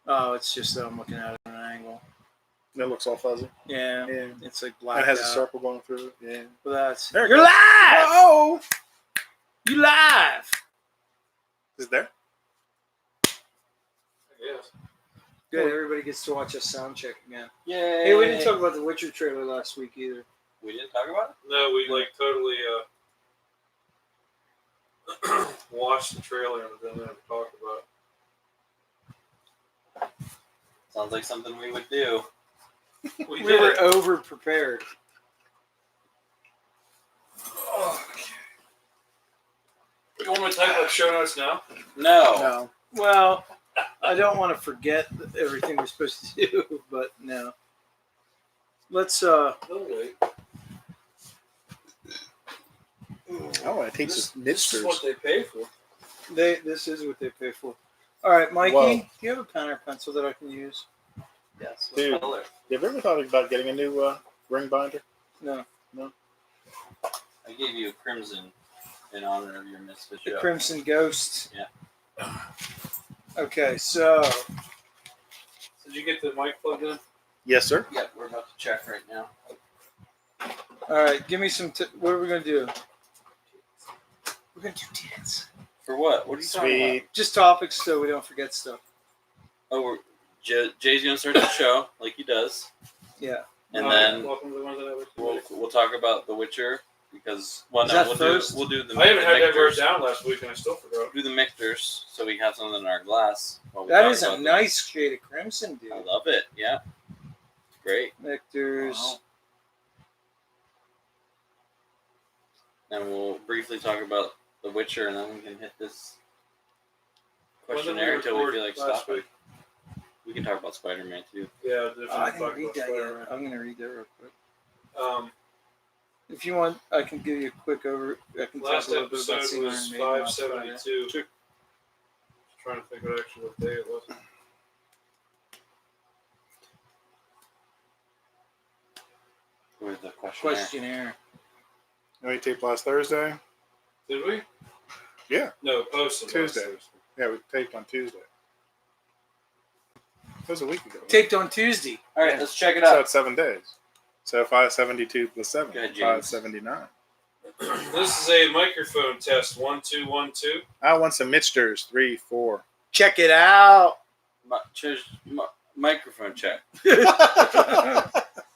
Oh, it's just that I'm looking at it at an angle. It looks all fuzzy. Yeah, Yeah. it's like And black. it has a circle going through it. Yeah. Well, that's There it you're goes. live. Oh! You live. Is it there? Yes. Good. Everybody gets to watch us sound check again. Yay! Hey, we didn't talk about the Witcher trailer last week either. We didn't talk about it? No, we totally watched the trailer and then never talked about it. Sounds like something we would do. We We did. were over prepared. You want me to type up show notes now? No. No. Well, I don't want to forget everything we're supposed to do, but no. Let's No, wait. I want to take This some is midsters. what they pay for. this is what they pay for. All right, Mikey, Whoa. do you have a pen or pencil that I can use? Yes. Dude. What color? You ever thought about getting a new ring binder? No. I gave you a crimson in honor of your misfit The show. Crimson Ghost. Yeah. Okay, so Did you get the mic plugged in? Yes, sir. Yeah, we're about to check right now. all right, give me some. What are we gonna do? We're gonna do tits. For what? What are you talking about? Sweet. Just topics so we don't forget stuff. Oh, Jay's gonna start the show like he does, Yeah. and then welcome to the ones that I we'll talk about The Witcher because Is that we'll first? do the. I haven't had that mixers. wrote down last week and I still forgot. Do the mixers so we have something in our glass. while we That talk is a about them. nice shade of crimson, dude. I love it. Yeah, it's great. Nectars. Wow. And we'll briefly talk about The Witcher, and then we can hit this When did questionnaire until we record feel like last stopping. week? We can talk about Spider-Man too. Yeah, definitely I didn't talk read about that Spider-Man. yet. I'm gonna read that real quick. If you want, I can give you a quick over. I can Last talk a little bit about episode seeing was Iron Maiden last 572. Friday. Trying to think what day it was. Where's the questionnaire? Questionnaire. And we taped last Thursday. Did we? Yeah. No, posted Tuesday. last Thursday. Yeah, we taped on Tuesday. It was a week ago. Taped on Tuesday. All right, let's check it So out. it's 7 days. So 572 plus 7. Go ahead, James. 579. This is a microphone test. 1 2 1 2. I want some mixtures. 3, 4. Check it out. Microphone check.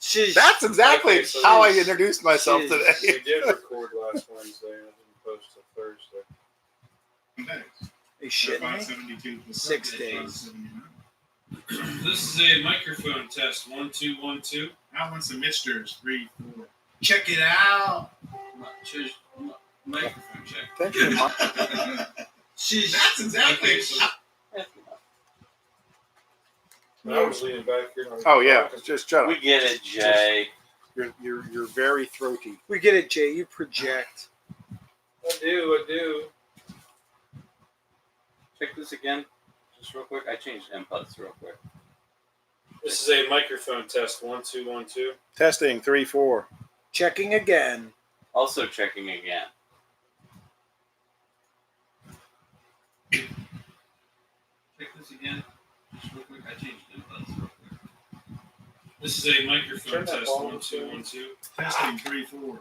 Sheesh. That's exactly Okay, so how I this- introduced myself this- today. We did record last Wednesday and I didn't post till Thursday. Are you shitting me? 572 plus 6 days. This is a microphone test. 1 2 1 2. I want some mixtures. 3, 4. Check it out. Microphone check. Thank you. Sheesh. That's exactly. Okay, so I was leaning back here. Oh yeah, just shut We up. get it, Jay. You're very throaty. We get it, Jay. You project. I do. Check this again, just real quick. I changed inputs real quick. This is a microphone test. 1 2 1 2. Testing 3, 4. Checking again. Also checking again. Check this again, just real quick. I changed inputs real quick. This is a microphone Turn that test. volume 1 2 to- 1 2. Testing 3, 4.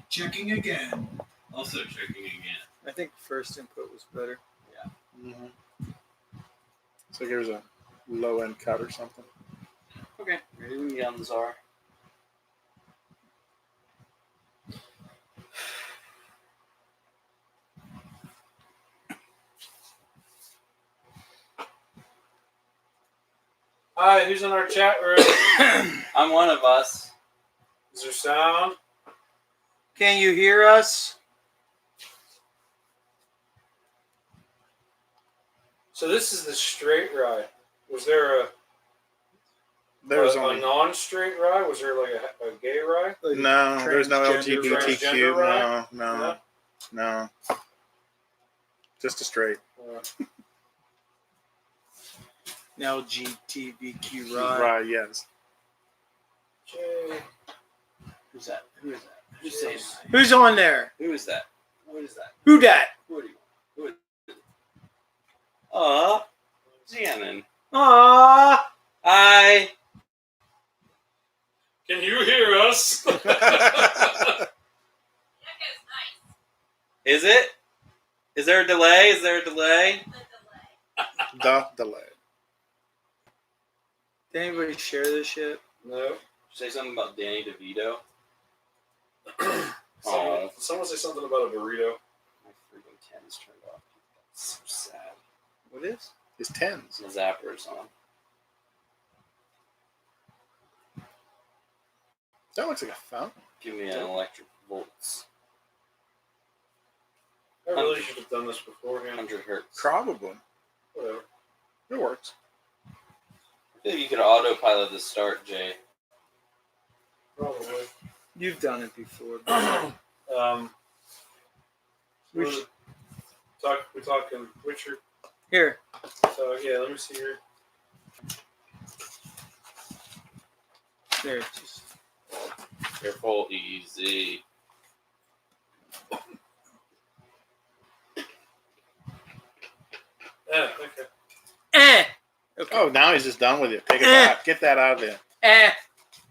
Checking again. Also checking again. I think first input was better. Mm-hmm. So here's a low end cut or something. Okay, ready when you guns are. Hi, who's in our chat room? I'm one of us. Is there sound? Can you hear us? So this is the straight rye. Was there a There's a only non-straight rye? Was there like a gay rye? Like no. There's no transgender LGBTQ. rye? No. Just a straight. LGBTQ right. Right. Yes. Jay. Who's that? Who is that? Who's saying that? Who's on there? Who is that? What is that? Who dat? Who are you? Who is it? Xanon. Aww. Hi. Can you hear us? Is it? Is there a delay? Is there a delay? The delay. Did anybody share this shit? No. Say something about Danny DeVito. Someone say something about a burrito. My freaking 10 is turned off. That's so sad. What is? It's tens. The zapper's on. That looks like a fountain. Give me an electric volts. I really should have done this beforehand. 100 hertz. Probably. Whatever. It works. I feel like you could autopilot the start, Jay. Probably. You've done it before. We should talk. We're talking Witcher. Here. So yeah, let me see here. There. Just, Careful, easy. Yeah. Okay. eh. Okay. Oh, now he's just done with it. Take it Eh. back. Get that out of there. Eh.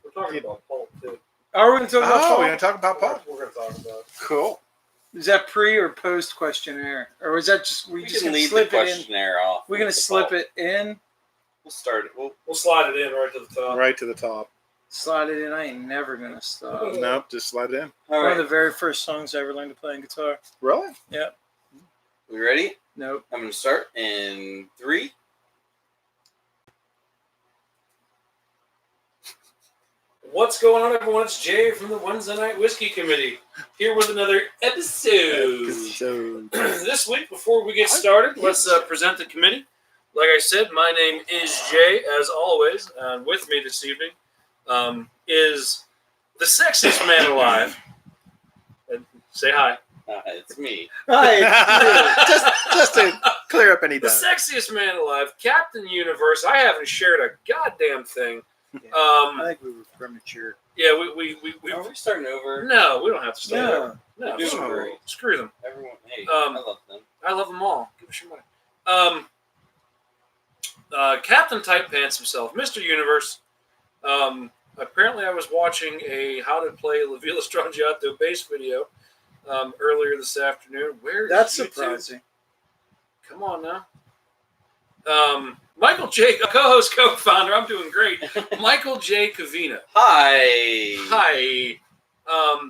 We're talking about pulp too. Are we going to talk about Oh, Paul? we're going to talk about Paul. We're going to talk about. Cool. Is that pre or post questionnaire? Or was that just, we just can going to leave the slip it in? questionnaire off. We're going with to the slip ball. it in? We'll start it. We'll slide it in right to the top. Right to the top. Slide it in. I ain't never going to stop. Nope, just slide it in. All One of right. the very first songs I ever learned to play on guitar. Really? We ready? Nope. I'm going to start in 3. What's going on, everyone? It's Jay from the Wednesday Night Whiskey Committee here with another episode. So, This week, before we get started, let's present the committee. Like I said, my name is Jay, as always, and with me this evening is the sexiest man alive. Say hi. It's me. Hi. just to clear up any The doubt. sexiest man alive, Captain Universe. I haven't shared a goddamn thing. I think we were premature. Yeah, we Are we starting over? no, we don't have to stay there. No. No, Doing screw, great. screw them. Everyone, hey, Um, I love them. I love them all. Give us your money. Captain Tight Pants himself, Mr. Universe. Apparently, I was watching a how to play La Villa Strangiato bass video earlier this afternoon. Where is That's YouTube? surprising. Come on now. Michael J. Co-host, co-founder. I'm doing great. Michael J. Cavina. Hi. Hi.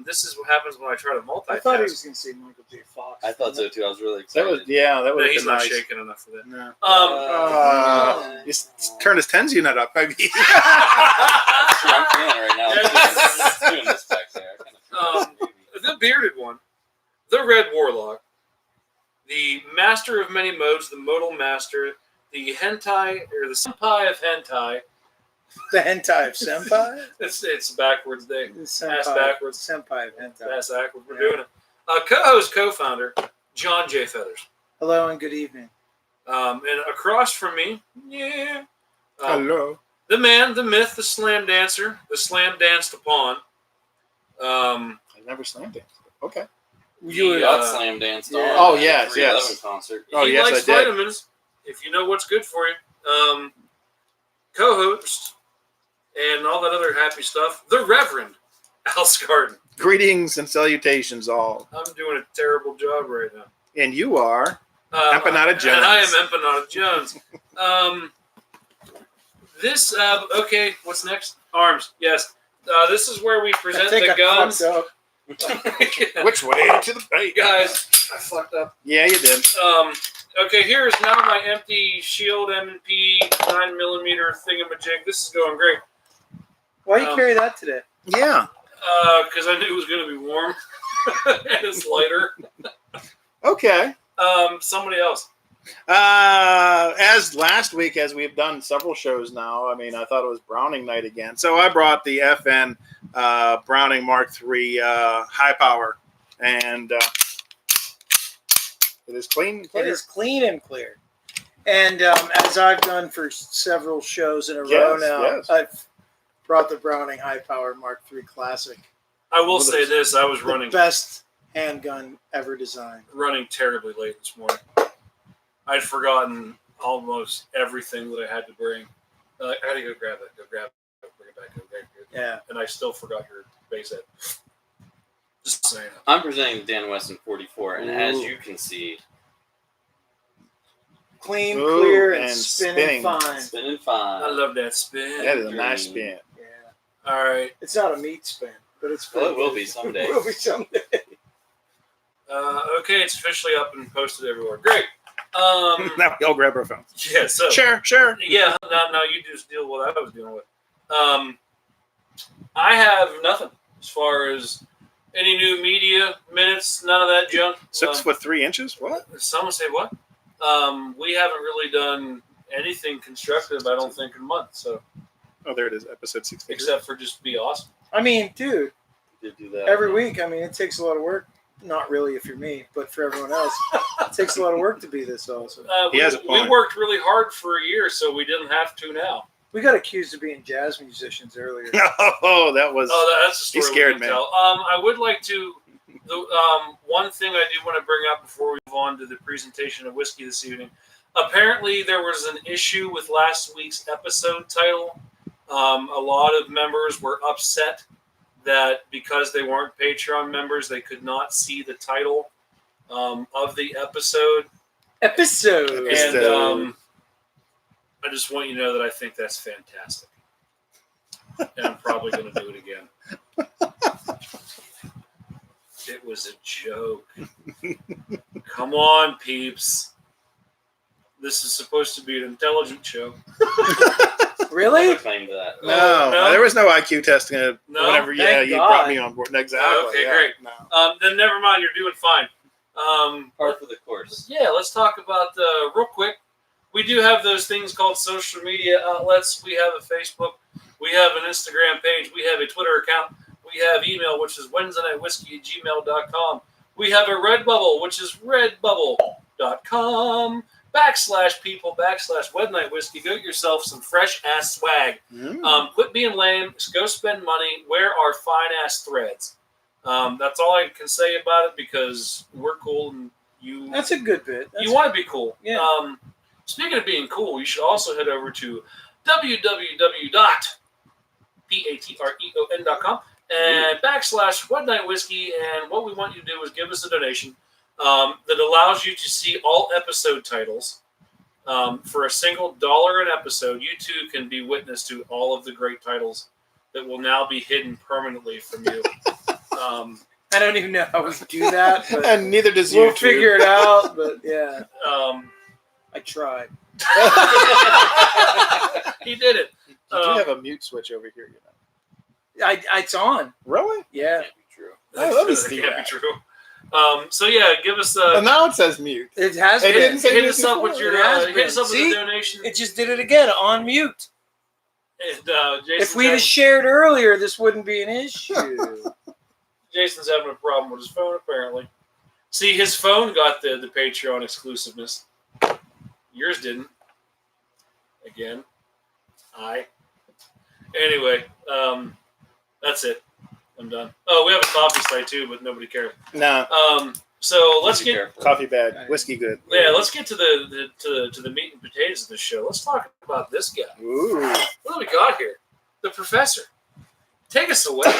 This is what happens when I try to multitask. I thought he was going to say Michael J. Fox. I thought so too. I was really That excited. was, yeah, that No, would have he's been not nice. shaking enough for that. No. Um, Turn his tens unit up, maybe. That's what I'm feeling right now. I'm doing this back there. I kinda feel it, the bearded one, the Red Warlock, the Master of Many Modes, the Modal Master, the Hentai or the Senpai of Hentai. The hentai of senpai? It's backwards day. The Ass senpai. backwards. Senpai of hentai. That's backwards. We're Yeah. doing it. Co-host, co-founder, John J. Feathers. Hello and good evening. And across from me, Hello. the man, the myth, the slam dancer, the slam danced upon. I never slam danced. Okay. You The, were, Got slam danced on. yeah. Oh, at the yes, 311 yes. concert. Oh, he yes, likes I did. vitamins. If you know what's good for you. Co-host and all that other happy stuff. The Reverend Al Scarden. Greetings and salutations, all. I'm doing a terrible job right now. And you are Empanada Jones. And I am Empanada Jones. Okay, what's next? Arms, yes. This is where we I present think the I guns. fucked up. which way to the right? Guys, I fucked up. Yeah, you did. Okay, here is now my empty Shield M&P 9mm thingamajig. This is going great. Why you carry that today? Yeah. Because I knew it was going to be warm. And it's lighter. Okay. Somebody else. As last week, as we've done several shows now, I mean, I thought it was Browning night again. So I brought the FN Browning Mark III high power, and it is clean and clear. It is clean and clear. And as I've done for several shows in a row Yes, now, yes. I've brought the Browning High Power Mark III Classic. I will say this. I was The best handgun ever designed. running terribly late this morning. I'd forgotten almost everything that I had to bring. I had to go grab it, bring it back, go grab it. Yeah. And I still forgot your base head. Just saying. I'm presenting Dan Weston 44, and as Ooh. you can see, Clean, Ooh, clear, and and spinning spinning. fine. spinning I fine. love that spin. That is a nice spin. Yeah. All right. It's not a meat spin, but it's Well, it pretty will good. be someday. It will be someday. Okay, it's officially up and posted everywhere. Great. Now we all grab our phones. Yeah. So. Sure. Yeah. Now you just deal with what I was dealing with. I have nothing as far as any new media minutes. None of that junk. 6'3" What? Someone say what? We haven't really done anything constructive, I don't think, in months. So Oh, there it is. Episode 60. except for just be awesome. I mean, dude, Did do that every week. I mean, it takes a lot of work. Not really if you're me, but for everyone else, it takes a lot of work to be this awesome. He has a We point. worked really hard for a year, so we didn't have to now. We got accused of being jazz musicians earlier. Oh, that was. Oh, that's a story. He scared we me. can tell. I would like to. One thing I do want to bring up before we move on to the presentation of whiskey this evening. Apparently, there was an issue with last week's episode title. A lot of members were upset that because they weren't Patreon members, they could not see the title of the episode. Episode. And I just want you to know that I think that's fantastic. And I'm probably going to do it again. It was a joke. Come on, peeps. This is supposed to be an intelligent show. Really? claim to that. No, No? there was no IQ testing. No? Whenever Thank you God. brought me on board. Exactly. Okay, yeah. great. No. Then never mind. You're doing fine. Par for the course. Yeah, let's talk about real quick. We do have those things called social media outlets. We have a Facebook. We have an Instagram page. We have a Twitter account. We have email, which is WednesdayNightWhiskey@gmail.com. We have a Redbubble, which is redbubble.com/people/Wed Night Whiskey. Go get yourself some fresh ass swag. Quit being lame. Just go spend money. Wear our fine ass threads. That's all I can say about it because we're cool and you. That's a good bit. You want to be cool. Yeah. Speaking of being cool, you should also head over to www.patreon.com and /Wed Night Whiskey. And what we want you to do is give us a donation that allows you to see all episode titles. For a single $1 an episode, you too can be witness to all of the great titles that will now be hidden permanently from you. I don't even know how we do that, but And neither does we'll YouTube. figure it out. But yeah, I tried. He did it. You do have a mute switch over here, you know. It's on. Really? Yeah, Can't be true. Oh, let me That see can't that. be true. So yeah, give us And now it says mute. it has It been. didn't say hit mute us up before. with your It has hit been. us up with See? a donation. It just did it again on mute. And, If Jason's we'd have shared earlier, this wouldn't be an issue. Jason's having a problem with his phone apparently. See, his phone got the Patreon exclusiveness. Yours didn't. Again. Anyway, that's it. I'm done. Oh, we have a coffee site too, but nobody cares. Nah, So let's Be get careful. coffee bad, whiskey good. let's get to the meat and potatoes of this show. Let's talk about this guy. Ooh. What do we got here? The professor. Take us away.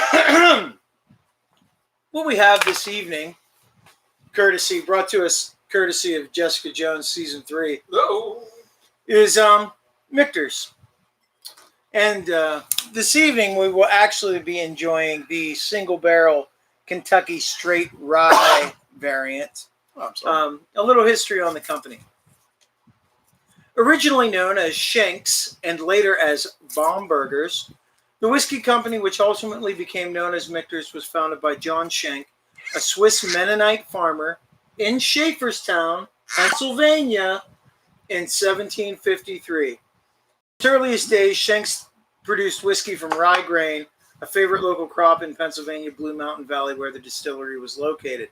What we have this evening, brought to us courtesy of Jessica Jones season 3, Oh. is Michter's. And this evening we will actually be enjoying the single barrel Kentucky straight rye variant. Oh, I'm sorry. A little history on the company. Originally known as Schenk's and later as Baumburgers, the whiskey company, which ultimately became known as Michter's, was founded by John Schenk, a Swiss Mennonite farmer in Schaefferstown, Pennsylvania, in 1753. In its earliest days, Schenk's produced whiskey from rye grain, a favorite local crop in Pennsylvania Blue Mountain Valley where the distillery was located.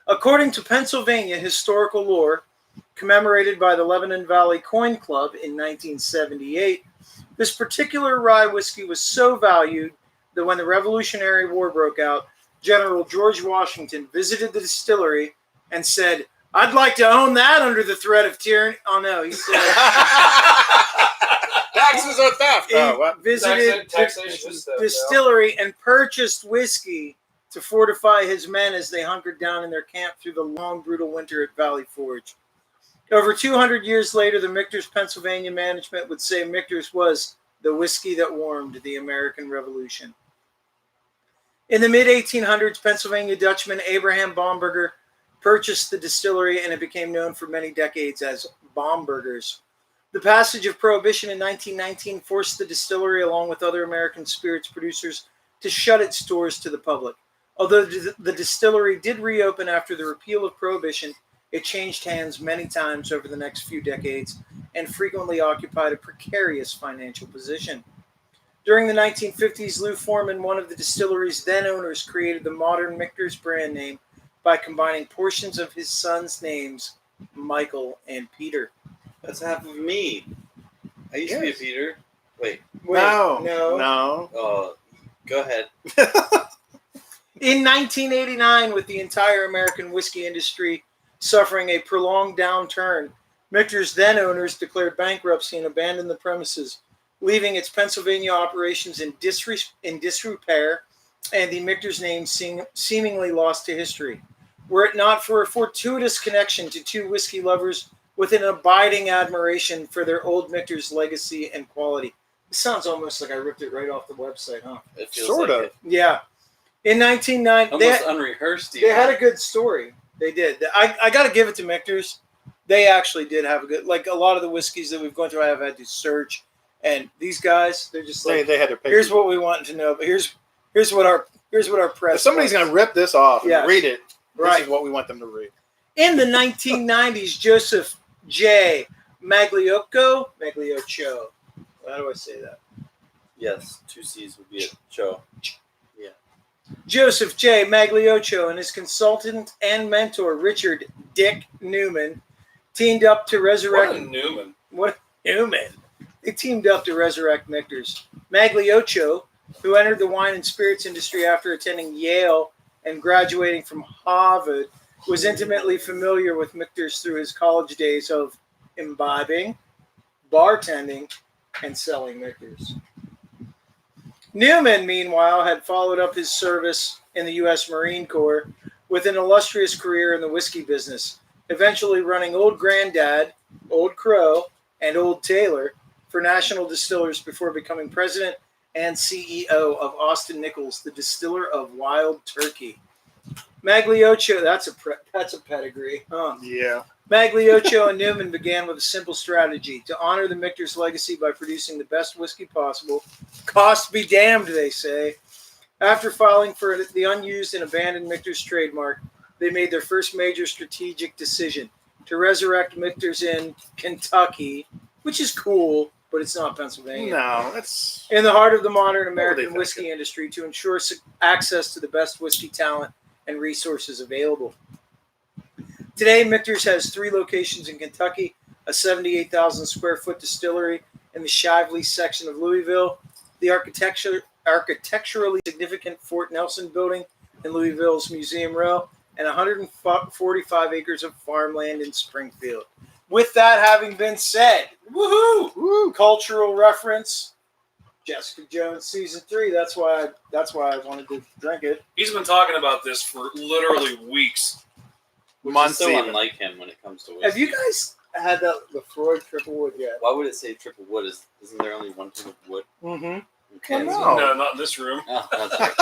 According to Pennsylvania historical lore, commemorated by the Lebanon Valley Coin Club in 1978, this particular rye whiskey was so valued that when the Revolutionary War broke out, General George Washington visited the distillery and said, I'd like to own that under the threat of tyranny. Oh no, he said Taxes or theft. he What? visited Taxation is the theft, distillery and purchased whiskey to fortify his men as they hunkered down in their camp through the long, brutal winter at Valley Forge. Over 200 years later, the Michter's Pennsylvania management would say Michter's was the whiskey that warmed the American Revolution. In the mid-1800s, Pennsylvania Dutchman Abraham Bomberger purchased the distillery, and it became known for many decades as Bomberger's. The passage of Prohibition in 1919 forced the distillery, along with other American spirits producers, to shut its doors to the public. Although the distillery did reopen after the repeal of Prohibition, it changed hands many times over the next few decades and frequently occupied a precarious financial position. During the 1950s, Lou Foreman, one of the distillery's then owners, created the modern Michter's brand name by combining portions of his sons' names, Michael and Peter. That's half of me. I used to be a Yes. Peter. Wait. No. Oh, go ahead. In 1989, with the entire American whiskey industry suffering a prolonged downturn, Michter's then owners declared bankruptcy and abandoned the premises, leaving its Pennsylvania operations in disrepair and the Michter's name seemingly lost to history. Were it not for a fortuitous connection to two whiskey lovers with an abiding admiration for their old Michter's legacy and quality. It sounds almost like I ripped it right off the website, huh? It feels Sort like of. it. Yeah. In 1990, Almost unrehearsed. they had a good story. They did. I got to give it to Michter's. They actually did have a good, like a lot of the whiskeys that we've gone through, I have had to search. And these guys, they're just like, They had their paper. here's what we want to know, but here's what our press. If somebody's going to rip this off and Yes. read it, Right. this is what we want them to read. In the 1990s, Joseph J. Magliocho. How do I say that? Yes, 2 C's would be a show. Joseph J. Magliocho and his consultant and mentor, Richard Dick Newman, teamed up to resurrect... What a Newman. What Newman? They teamed up to resurrect Michter's. Magliocho, who entered the wine and spirits industry after attending Yale and graduating from Harvard, was intimately familiar with Michter's through his college days of imbibing, bartending, and selling Michter's. Newman, meanwhile, had followed up his service in the U.S. Marine Corps with an illustrious career in the whiskey business, eventually running Old Grandad, Old Crow, and Old Taylor for National Distillers before becoming president and CEO of Austin Nichols, the distiller of Wild Turkey. Magliocho, that's a pedigree, huh? Yeah. Magliocho and Newman began with a simple strategy to honor the Michter's legacy by producing the best whiskey possible. Cost be damned, they say. After filing for the unused and abandoned Michter's trademark, they made their first major strategic decision to resurrect Michter's in Kentucky, which is cool, but it's not Pennsylvania. No, that's... In the heart of the modern they American think whiskey industry to ensure access to the best whiskey talent and resources available. Today, Michter's has 3 locations in Kentucky, a 78,000 square foot distillery in the Shively section of Louisville, the architecturally significant Fort Nelson building in Louisville's Museum Row, and 145 acres of farmland in Springfield. With that having been said, woohoo! Woo. Cultural reference, Jessica Jones season 3. That's why I wanted to drink it. He's been talking about this for literally weeks. Which Months is so even. unlike him when it comes to whiskey. Have you guys had that Lefroy Triple Wood yet? Why would it say triple wood? Isn't there only one type of wood? Mm-hmm. Okay, Well, so- no. No, not in this room. Oh, that's right.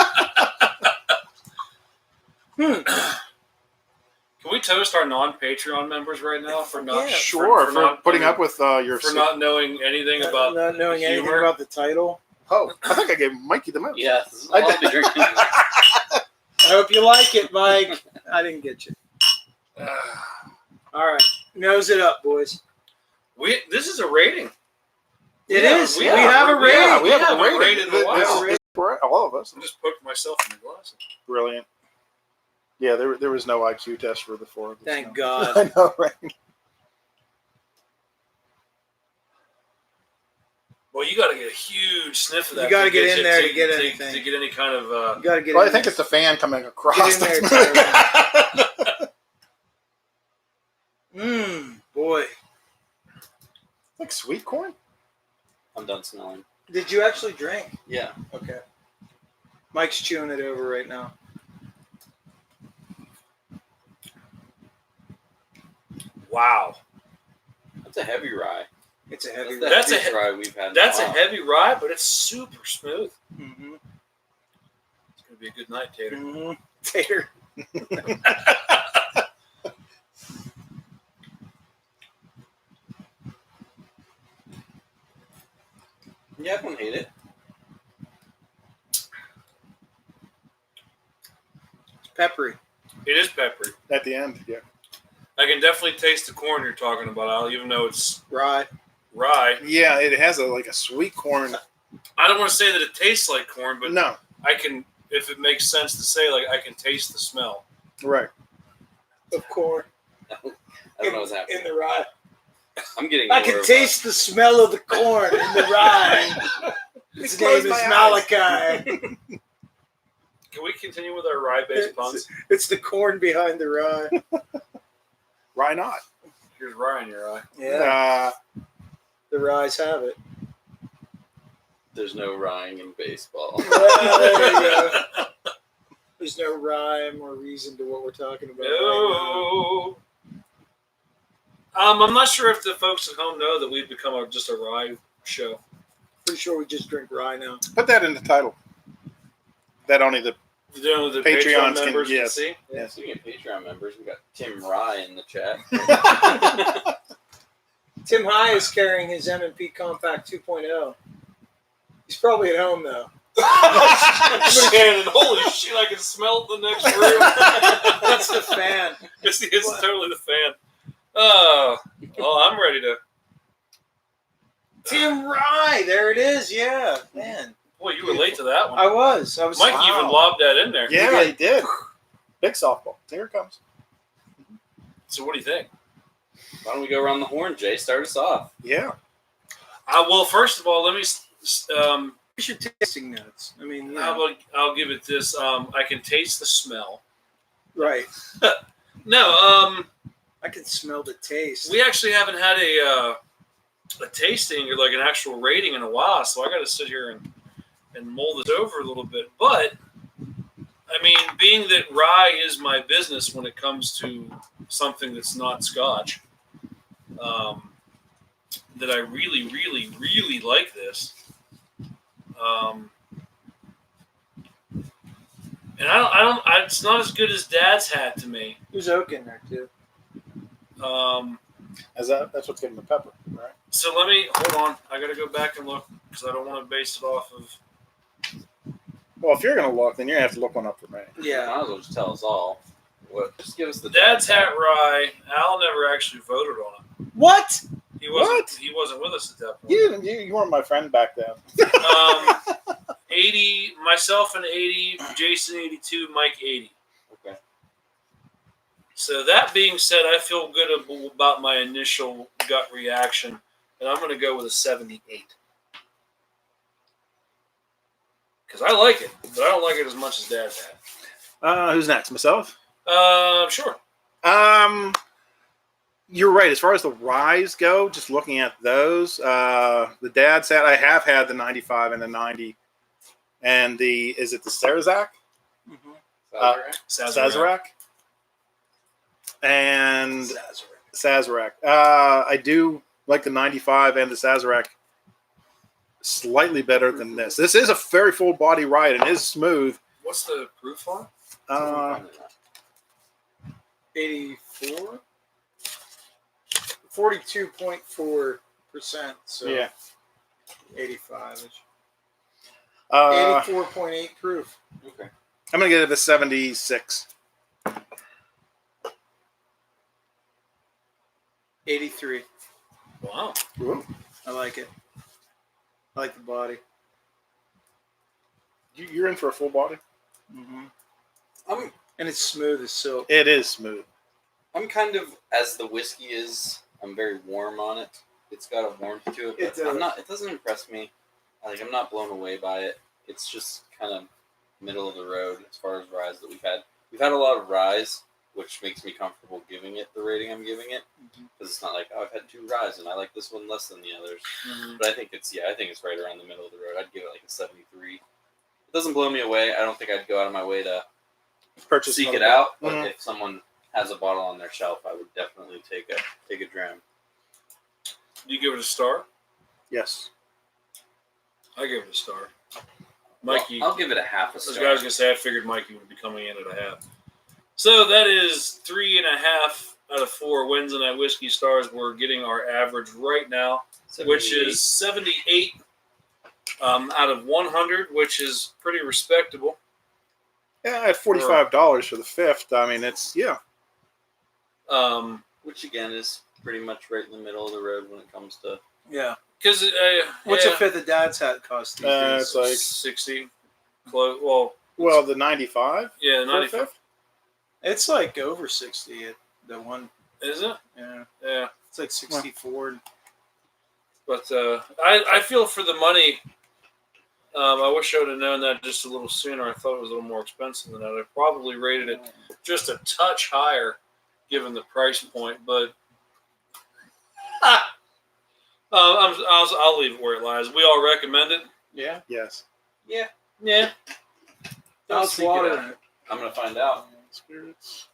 Can we toast our non-Patreon members right now for not Yeah. Sure, for not putting up with your... for not knowing anything about not knowing anything humor? about the title. Oh, I think I gave Mikey the most. Yeah, this is all I'll be drinking. I hope you like it, Mike. I didn't get you. All right, nose it up, boys. This is a rating. It Yeah, is. We yeah, have a we- rating. Yeah, we have a haven't rating. rated in a while. This is for all of us. I just poked myself in the glass. Brilliant. Yeah, there was no IQ test for the 4 of us. Thank no. God. I know, right? Well, you got to get a huge sniff of that. You gotta get in there to to get anything. to get any kind of. You got to get Well, in I think there. it's the fan coming across. Get in there, like sweet corn? I'm done smelling. Did you actually drink? Yeah. Okay. Mike's chewing it over right now. Wow. That's a heavy rye. It's a heavy. That's the That's a heaviest he- rye we've had. That's in a while. heavy rye, but it's super smooth. Mm-hmm. It's gonna be a good night, Tater. Mm-hmm. Tater. Yeah, I don't hate it. Peppery. It is peppery. At the end, yeah. I can definitely taste the corn you're talking about, Al, even though it's Rye. rye. Yeah, it has like a sweet corn. I don't want to say that it tastes like corn, but No, I can, if it makes sense to say, like I can taste the smell. right. Of corn. I don't know what's happening. In the rye. I'm getting. I more can of taste the smell of the corn in the rye. His name Close is my eyes. Malachi. Can we continue with our rye-based puns? It's the corn behind the rye. Why not? Here's rye in your eye. Yeah, the ryes have it. There's no ryeing in baseball. Well, there you go. There's no rhyme or reason to what we're talking about. Right No. I'm not sure if the folks at home know that we've become just a rye show. now. Pretty sure we just drink rye now. Put that in the title. That only the You know, the Patreons Patreon can- members can yes. see. Yeah, speaking of Patreon members, we got Tim Rye in the chat. Tim High is carrying his M&P Compact 2.0. He's probably at home though. Shannon, holy shit, I can smell it in the next room. That's the fan. It's totally the fan. Oh, I'm ready to. Tim Rye, there it is. Yeah, man. Boy, you were late to that one. I was. Mike even lobbed that in there. yeah, he did. Big softball. Here it comes. So what do you think? Why don't we go around the horn, Jay? Start us off. Yeah. Well, first of all, let me. Where's your tasting notes? I mean, you know, I'll give it this. I can taste the smell. right. No, I can smell the taste. we actually haven't had a tasting or like an actual rating in a while, so I got to sit here and mull this over a little bit. But I mean, being that rye is my business when it comes to something that's not Scotch, that I really, really, really like this. And it's not as good as Dad's had to me. There's oak in there too. That's what's getting the pepper, right? So let me hold on. I got to go back and look because I don't want to base it off of. Well, if you're gonna look, then you're gonna have to look one up for me. Yeah. Might as well just tell us all. What? Just give us the Dad's Hat Rye. Al never actually voted on it. What? He wasn't. What? He wasn't with us at that point. You weren't my friend back then. 80. Myself an 80. Jason 82. Mike 80. Okay. So that being said, I feel good about my initial gut reaction, and I'm going to go with a 78. Because I like it, but I don't like it as much as Dad's had. Who's next? Myself? Sure. You're right. As far as the ryes go, just looking at those, the Dad's Hat, I have had the 95 and the 90. And is it the Sazerac? Sazerac. And Sazerac. I do like the 95 and the Sazerac slightly better than this. This is a very full body rye and it is smooth. What's the proof on? 84? 42.4%. So Yeah. 85 ish. Uh, 84.8 proof. Okay. I'm going to give it a 76. 83. Wow. Ooh. I like it. I like the body. You're in for a full body? Mm-hmm. And it's smooth as silk. It is smooth. I'm kind of, as the whiskey is, I'm very warm on it. It's got a warmth to it, It but does. it doesn't impress me. I'm not blown away by it. It's just kind of middle of the road as far as ryes that we've had. We've had a lot of ryes which makes me comfortable giving it the rating I'm giving it. Because it's not like, oh, I've had 2 ryes and I like this one less than the others. But I think it's right around the middle of the road. I'd give it like a 73. It doesn't blow me away. I don't think I'd go out of my way to Purchase seek another it out. bottle. But if someone has a bottle on their shelf, I would definitely take a dram. Do you give it a star? Yes. I give it a star. Mikey. I'll give it a half a As I star. was gonna say, I figured Mikey would be coming in at a half. So that is 3.5 out of 4 Wednesday Night Whiskey stars. We're getting our average right now, which is 78 out of 100, which is pretty respectable. Yeah, at $45 for the 5th. I mean, it's Which again is pretty much right in the middle of the road when it comes to. Yeah. Because What's a fifth of Dad's hat cost these days? it's like 60. Close. well the 95. Yeah, for the 95. 5th? It's like over 60 at the one. Is it? Yeah. Yeah. It's like 64. But I feel for the money. I wish I would have known that just a little sooner. I thought it was a little more expensive than that. I probably rated it just a touch higher, given the price point. But I'll leave it where it lies. We all recommend it. Yeah. Yes. Yeah, Yeah. How's seek it water out. in it? I'm gonna find out. Spirits.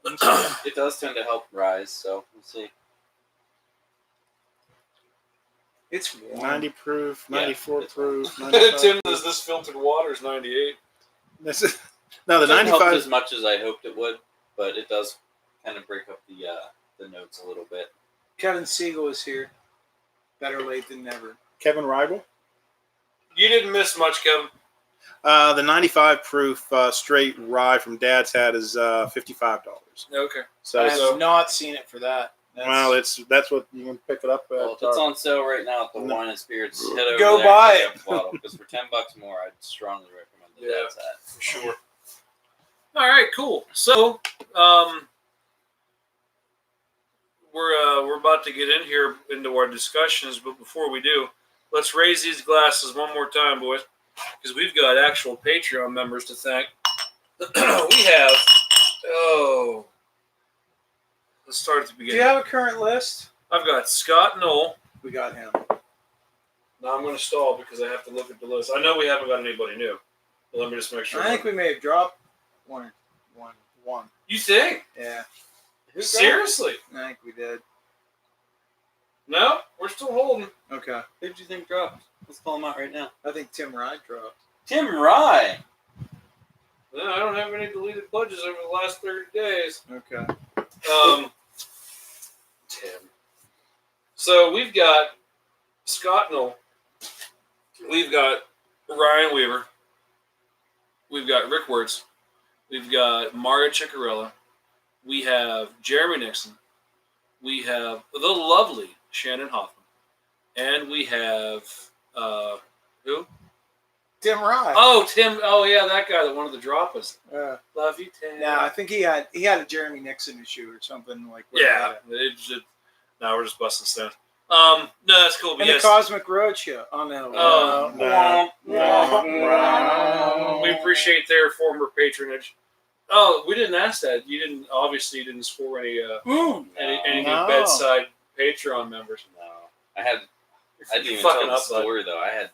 It does tend to help rise, so we'll see. It's warm. 90 proof, Yeah, 94 it's proof. Tim 95 says proof. this filtered water is 98. This is, no, the Doesn't help 95. as much as I hoped it would, but it does kind of break up the notes a little bit. Kevin Siegel is here. Better late than never. Kevin Ribel. You didn't miss much, Kevin. The 95 proof straight rye from Dad's Hat is $55. Okay. So, I have not seen it for that. well, that's what you can pick it up at. Well, if it's on sale right now at the Wine and Spirits, head over Go there buy and pick up a bottle, because for $10 more, I'd strongly recommend the Yeah. Dad's Hat. For sure. All right, cool. So, we're about to get in here into our discussions, but before we do, let's raise these glasses one more time, boys, because we've got actual Patreon members to thank. We have. Oh, let's start at the Do beginning. you have a current list? I've got Scott Knoll. We got him. Now I'm going to stall because I have to look at the list. I know we haven't got anybody new, but let me just make sure. I think we may have dropped one. You think? Yeah, Seriously? I think we did. No, we're still holding. Okay. Who did you think dropped? Let's call him out right now. I think Tim Ride dropped. Tim Rye. No, I don't have any deleted pledges over the last 30 days. Okay. Tim. So we've got Scott Knoll. We've got Ryan Weaver. We've got Rick Wirtz. We've got Mario Ciccarella. We have Jeremy Nixon. We have the lovely Shannon Hoffman. And we have, who? Tim Ride. Oh, Tim. Oh, yeah, that guy that wanted to drop us. Love you, Tim. Yeah, I think he had a Jeremy Nixon issue or something like. Yeah. No, we're just busting stuff. No, that's cool. But And yes. the Cosmic Road show. Oh no. Oh, we appreciate their former patronage. Oh, we didn't ask that. You didn't score any Mm. any new No. bedside Patreon members. No, I didn't You're even fucking tell the up, bud. story though. I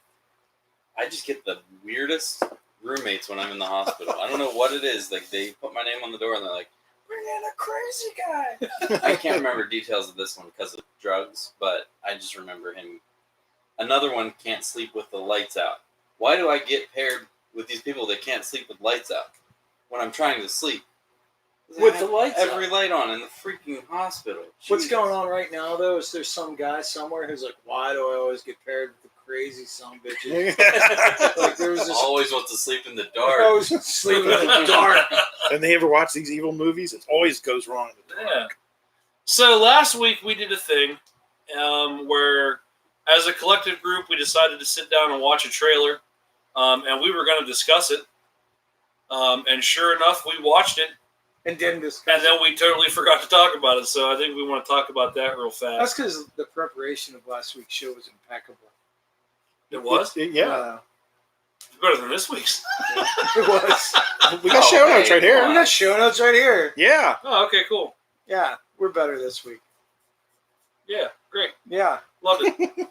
just get the weirdest roommates when I'm in the hospital. I don't know what it is. Like they put my name on the door and they're like, "Bring in a crazy guy." I can't remember details of this one because of drugs, but I just remember him. Another one can't sleep with the lights out. Why do I get paired with these people that can't sleep with lights out when I'm trying to sleep? With I the have lights every out? light on in the freaking hospital. What's Jesus. going on right now though is there's some guy somewhere who's like, why do I always get paired with the crazy son bitches? Like there was this. Always wants to sleep in the I dark. was sleeping in the dark. And they ever watch these evil movies? It always goes wrong. Yeah. So last week we did a thing where, as a collective group, we decided to sit down and watch a trailer, and we were going to discuss it. And sure enough, we watched it, And didn't discuss. and then we totally forgot to talk about it. So I think we want to talk about that real That's fast. because the preparation of last week's show was impeccable. It was. Yeah. It's better than this week's. It was. We got show notes right We here. got show notes right here. Yeah. Oh, okay, cool. Yeah, we're better this week. Yeah, great. Yeah. Loved it.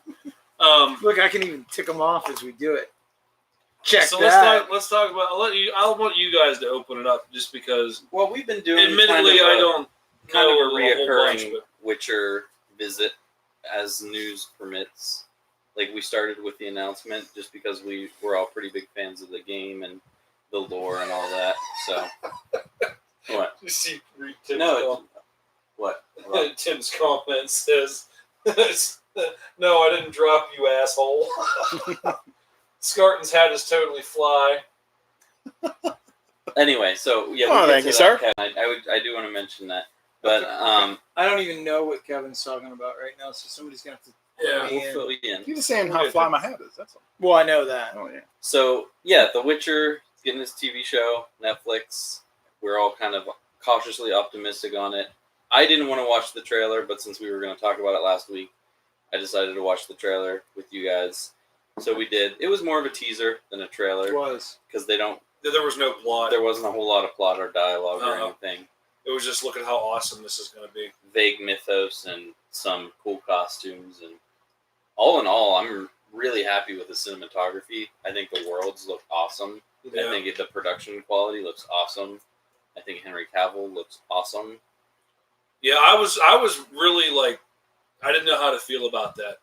Look, I can even tick them off as we do it. Check so that. let's talk about. I want you guys to open it up just because. Well, we've been doing Admittedly, I don't kind of know a a whole bunch, reoccurring but Witcher visit as news permits. Like we started with the announcement just because we're all pretty big fans of the game and the lore and all that. So what? you see Tim's No. What? Tim's comment says, "No, I didn't drop you, asshole." Scarton's hat is totally fly. Anyway, so yeah. Oh, we'll get thank to you, that, sir. Kevin. I do want to mention that, but I don't even know what Kevin's talking about right now, so somebody's gonna have to. Yeah. we'll fill you in. You're just saying how fly my hat is. That's all. Well, I know that. Oh yeah. So yeah, The Witcher is getting this TV show, Netflix. We're all kind of cautiously optimistic on it. I didn't want to watch the trailer, but since we were going to talk about it last week, I decided to watch the trailer with you guys. So we did. It was more of a teaser than a It trailer was. because there There was no plot. wasn't a whole lot of plot or dialogue or Uh-huh. anything. It was just look at how awesome this is going to be. Vague mythos and some cool costumes, and all in all, I'm really happy with the cinematography. I think the worlds look awesome. Yeah. I think the production quality looks awesome. I think Henry Cavill looks awesome. Yeah, I was really like, I didn't know how to feel about that,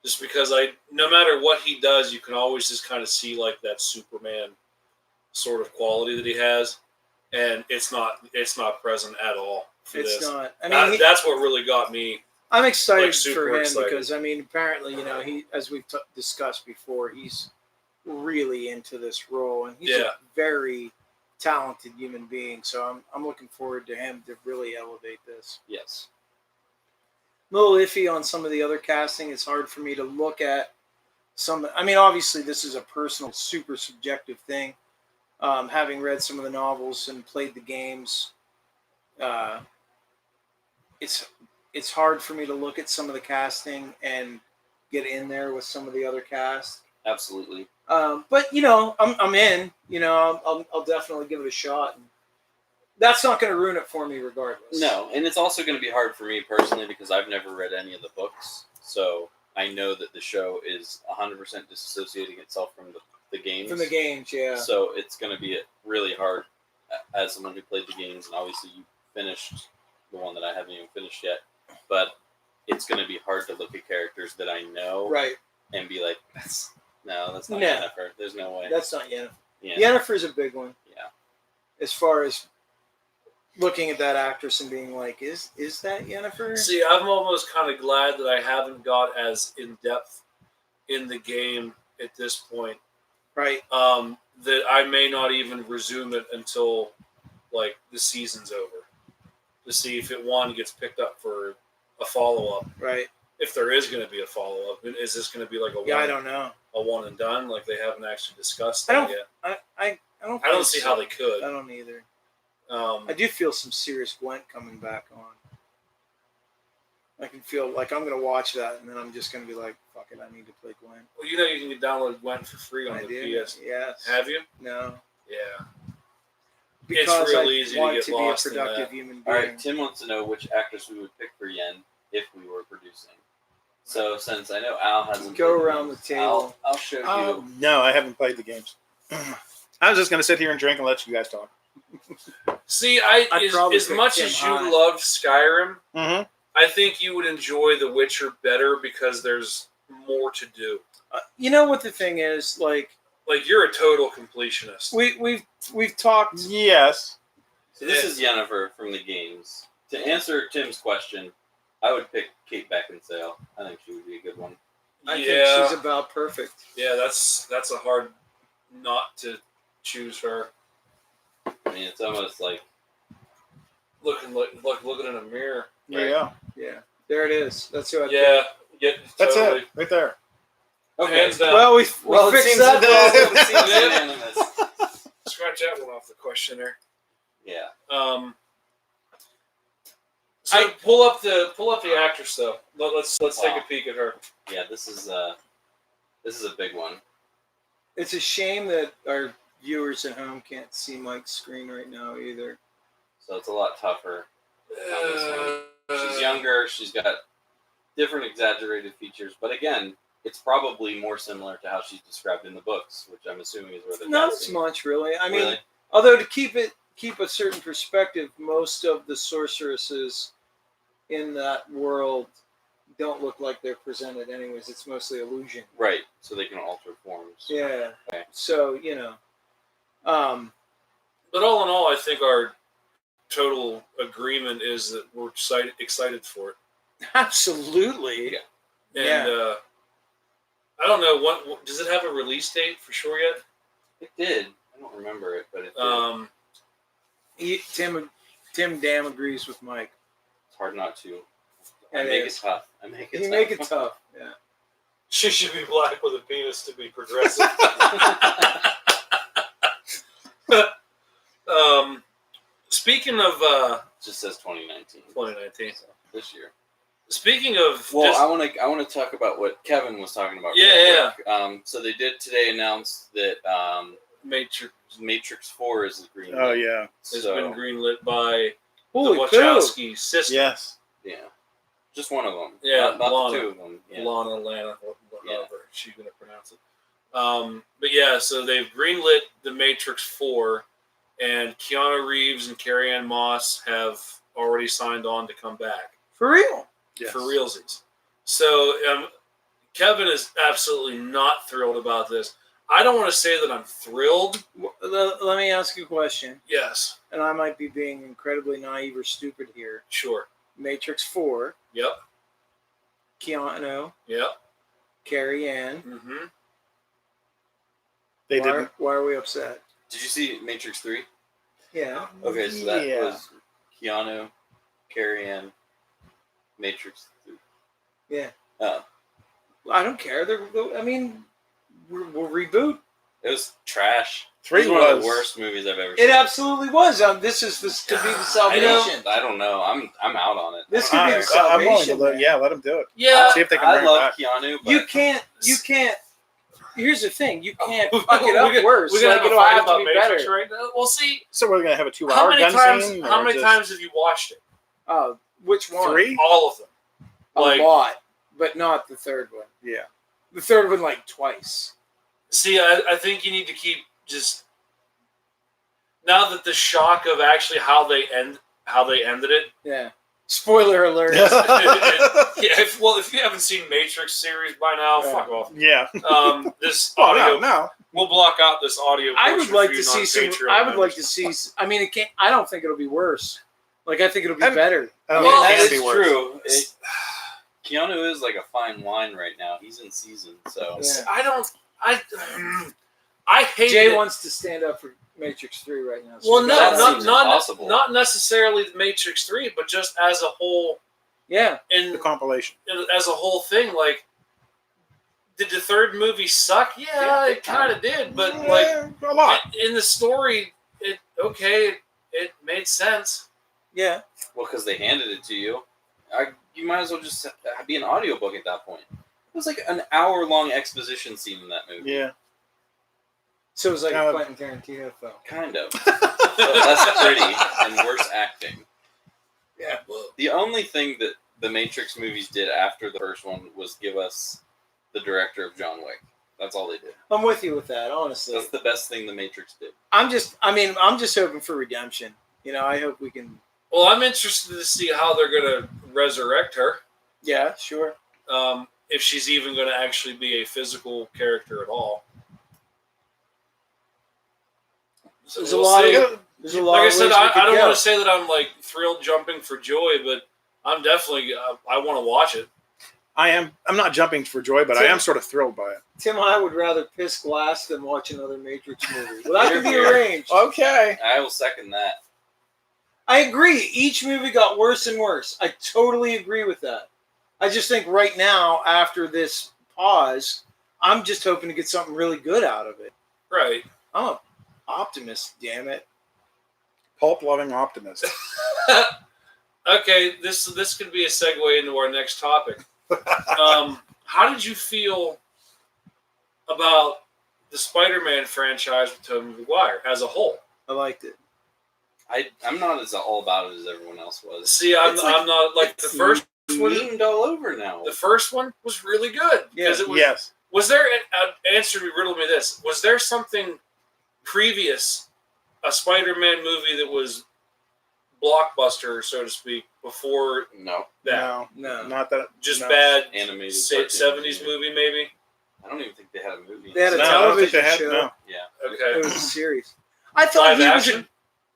just because no matter what he does, you can always just kind of see like that Superman sort of quality that he has, and it's not present at all for It's this. not. I mean, That's what really got me. I'm excited like, super for him excited. because apparently, he, as we've discussed before, he's really into this role, and he's Yeah. a very talented human being. So I'm looking forward to him to really elevate this. Yes. A little iffy on some of the other casting. It's hard for me to look at some. I mean, obviously, this is a personal, super subjective thing. Having read some of the novels and played the games, it's hard for me to look at some of the casting and get in there with some of the other cast. Absolutely. But I'm in. I'll definitely give it a shot. And that's not going to ruin it for me, regardless. No, and it's also going to be hard for me personally because I've never read any of the books, so I know that the show is 100% disassociating itself from the games. From the games, yeah. So it's going to be really hard as someone who played the games, and obviously you finished the one that I haven't even finished yet. But it's going to be hard to look at characters that I know Right. and be like, that's not No. Yennefer. There's no way. That's not Yennefer. Yeah. Yennefer's a big one. Yeah. As far as looking at that actress and being like, is that Yennefer? See, I'm almost kind of glad that I haven't got as in depth in the game at this point. Right. That I may not even resume it until like the season's over, to see if it gets picked up for a follow up. Right. If there is going to be a follow up, is this going to be like Yeah, I don't know. a one and done? Like they haven't actually discussed I that don't- yet. I don't. I don't think see so. how they could. I don't either. Um, I do feel some serious Gwent coming back on. I can feel like I'm gonna watch that, and then I'm just gonna be like, "Fuck it, I need to play Gwent." well, you can download Gwent for free on I the do. PS. Yes. Have you? No. Yeah. Because real I easy to want get to be a lost in productive that. human being. All right, Tim wants to know which actress we would pick for Yen if we were producing. So since I know Al hasn't Go played around games, the table. I'll show you. No, I haven't played the games. I was just going to sit here and drink and let you guys talk. See, I'd probably as pick much Tim as you Hine. loved Skyrim, Mm-hmm. I think you would enjoy The Witcher better because there's more to do. You know what the thing is? Like Like you're a total completionist. we've talked. Yes. So this is Yennefer from the games. To answer Tim's question, I would pick Kate Beckinsale. I think she would be a good one. I yeah, think she's about perfect. yeah, that's a hard not to choose her. I mean, it's almost like Looking in a mirror. There you go. Yeah. There it is. That's who I Yeah, yeah, That's totally. it. Right there. Hands down. Well, we it fixed seems that. it seems Yeah. unanimous. Scratch that one off the questionnaire. Yeah. So pull up the actress though. Let's take Wow. a peek at her. Yeah, this is a big one. It's a shame that our viewers at home can't see Mike's screen right now either. So it's a lot tougher. She's younger. She's got different exaggerated features, but again, it's probably more similar to how she's described in the books, which I'm assuming is where the Not as much, really. I mean, although to keep a certain perspective, most of the sorceresses in that world don't look like they're presented anyways. It's mostly illusion. Right, so they can alter forms. Yeah. Okay. So, But all in all, I think our total agreement is that we're excited for it. absolutely. Yeah. And I don't know what does it have a release date for sure yet? It did. I don't remember it, but it did. Tim Dam agrees with Mike. It's hard not to. I It make is. it tough. I make it You tough. make it tough. Yeah. She should be black with a penis to be progressive. Speaking of It just says 2019. 2019. So, this year. Speaking of, Well, just, I want to talk about what Kevin was talking about. Yeah, real quick. So they did today announce that Matrix Matrix 4 is green. Oh yeah. has So, been greenlit by Holy the poo. Wachowski sister, Yes. yeah, just one of them. Yeah, not Lana. the two of them. Yeah. Lana, Yeah. however she's going to pronounce it. But yeah, so they've greenlit the Matrix 4, and Keanu Reeves and Carrie-Anne Moss have already signed on to come back. For real. Yes. For realsies. So Kevin is absolutely not thrilled about this. I don't want to say that I'm thrilled. Let me ask you a question, Yes, and I might be being incredibly naive or stupid here. sure. Matrix 4, Yep, Keanu, yep. Carrie Ann. Mm-hmm. They why, didn't. why are we upset? Did you see Matrix 3? Yeah. Okay, so that Yeah. was Keanu, Carrie Ann, Matrix 3. Yeah. Oh, I don't care. I mean, we'll reboot. it was trash. It 3 was one of was the worst movies I've ever seen. It absolutely was. This is to be the salvation. I don't know. I'm out on it. This could be the I'm willing to salvation. let, man. let him do it. Yeah. See if they can I bring it love back. Keanu, but You can't. Here's the thing. You can't We're fuck it up gonna- worse. We're gonna Like, have a it'll fight have to about be Matrix better. right now. Well, see, So we're gonna have a 2-hour how many gun times? scene. How or many just times have you watched it? Oh, which one? 3? All of them. A Like- lot, but not the third one. Yeah. The third one, like twice. See, I think you need to keep just now that the shock of actually how they ended it. Yeah. Spoiler alert. Yeah, if you haven't seen Matrix series by now, Yeah. fuck off. Yeah. This Oh audio, no. we'll block out this audio. I would portion like for to you see some. non-Patreon I would like members. to see. I mean, it can't. I don't think it'll be worse. Like, I think it'll be I'm- better. I don't Well, think it that can is be worse. true. Keanu is like a fine wine right now. He's in season, so Yeah. I hate Jay it. wants to stand up for Matrix 3 right now. so Well, we no, that gotta- seems impossible. not necessarily the Matrix 3, but just as a whole. Yeah. In The compilation. as a whole thing, like, did the third movie suck? Yeah, it kind of did, but like Yeah, a lot. in the story, it made sense. Yeah. well, because they handed it to you, you might as well just be an audiobook at that point. It was like an hour-long exposition scene in that movie. Yeah. So it was like Uh, a Quentin Tarantino film. Kind of. But less pretty and worse acting. Yeah. The only thing that the Matrix movies did after the first one was give us the director of John Wick. That's all they did. I'm with you with that, honestly. That's the best thing the Matrix did. I'm just hoping for redemption. You know, I hope we can. Well, I'm interested to see how they're gonna resurrect her. Yeah, sure. If she's even gonna actually be a physical character at all. So There's a we'll lot see. of. There's a lot Like I of said, ways I we could don't go. want to say that I'm like thrilled jumping for joy, but I'm definitely I want to watch it. I'm not jumping for joy, but I am sort of thrilled by it. Tim and I would rather piss glass than watch another Matrix movie. Well, that can be Here, here. arranged. Okay. I will second that. I agree. Each movie got worse and worse. I totally agree with that. I just think right now, after this pause, I'm just hoping to get something really good out of it. Right. I'm an optimist, damn it. Pulp loving optimist. Okay, this could be a segue into our next topic. How did you feel about the Spider-Man franchise with Tobey Maguire as a whole. I liked it. I'm not as all about it as everyone else was. See, I'm not like the first one. Memed all over now. The first one was really good because it was. Yes. Was there? Answer me, riddle me this. Was there something previous, a Spider-Man movie that was blockbuster, so to speak, before No, that? No. Not that. Just no. bad animated 70s movie, maybe. I don't even think they had a movie. They had a No, I don't think television they had. show. No. Yeah. Okay. It was a series. I thought Live he action?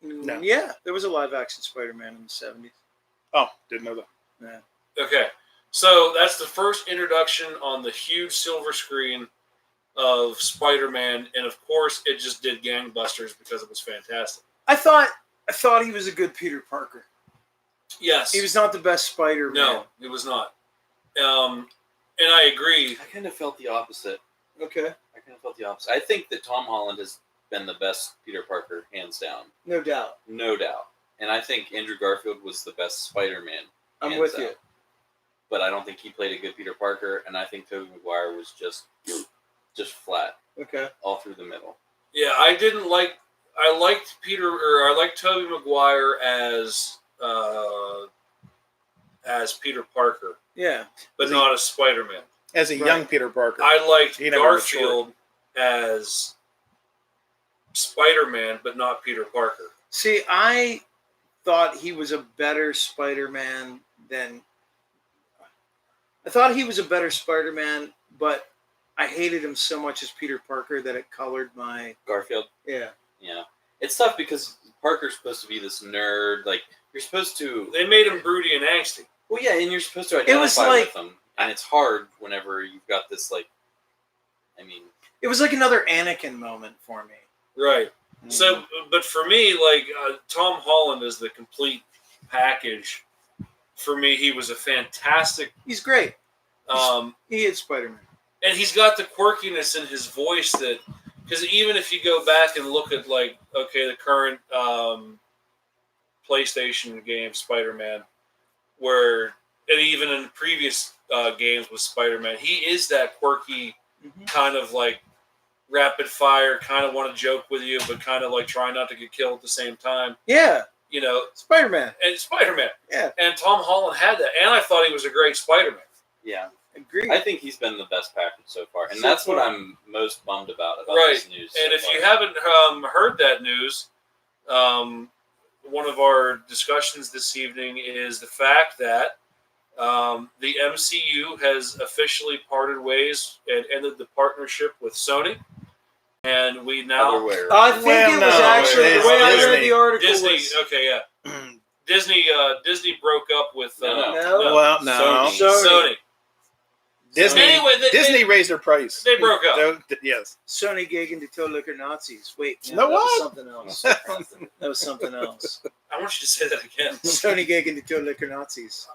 was No. Yeah, there was a live action Spider-Man in the 70s. Oh, didn't know that. Yeah. Okay. So that's the first introduction on the huge silver screen of Spider-Man, and of course, it just did gangbusters because it was fantastic. I thought he was a good Peter Parker. Yes. He was not the best Spider-Man. No, it was not. And I agree. I kind of felt the opposite. Okay. I think that Tom Holland has been the best Peter Parker, hands down. No doubt. No doubt. And I think Andrew Garfield was the best Spider-Man. I'm hands with down. you. But I don't think he played a good Peter Parker, and I think Tobey Maguire was just flat Okay. all through the middle. Yeah, I didn't like. I liked I liked Tobey Maguire as Peter Parker, Yeah. but not as Spider-Man. As a Right. young Peter Parker. I liked He never Garfield as Spider-Man, but not Peter Parker. See, I thought he was a better Spider-Man than. I thought he was a better Spider-Man, but I hated him so much as Peter Parker that it colored my. Garfield, Yeah. yeah. It's tough because Parker's supposed to be this nerd. Like, you're supposed to... They made him broody and angsty. Well, yeah, and you're supposed to It was identify like- with them. And it's hard whenever you've got this, like... I mean... It was like another Anakin moment for me. Right. So, but for me, like Tom Holland is the complete package. For me, he was a fantastic. He's great. Um, He is Spider-Man. and he's got the quirkiness in his voice that, because even if you go back and look at like, okay, the current PlayStation game Spider-Man, where, and even in previous games with Spider-Man, he is that quirky Mhm. kind of like rapid fire, kind of want to joke with you, but kind of like try not to get killed at the same time. Yeah. You know, Spider-Man. and Spider-Man. Yeah. And Tom Holland had that, and I thought he was a great Spider-Man. Yeah. Agreed. I think he's been the best package so far. And So that's what far. I'm most bummed about Right. this news. And so if far. you haven't heard that news, one of our discussions this evening is the fact that the MCU has officially parted ways and ended the partnership with Sony. And we now Other way around. I think Well, it was no, actually it's the way I read Disney. the article Disney. was. Okay, yeah. Disney broke up with No. Well, no. Sony. Disney. Anyway, Disney raised their price. they broke up. Yes. Sony gegen die Todlicker Nazis. Wait, No, that was what? something else. That was something else. I want you to say that again. Sony gegen die Todlicker Nazis.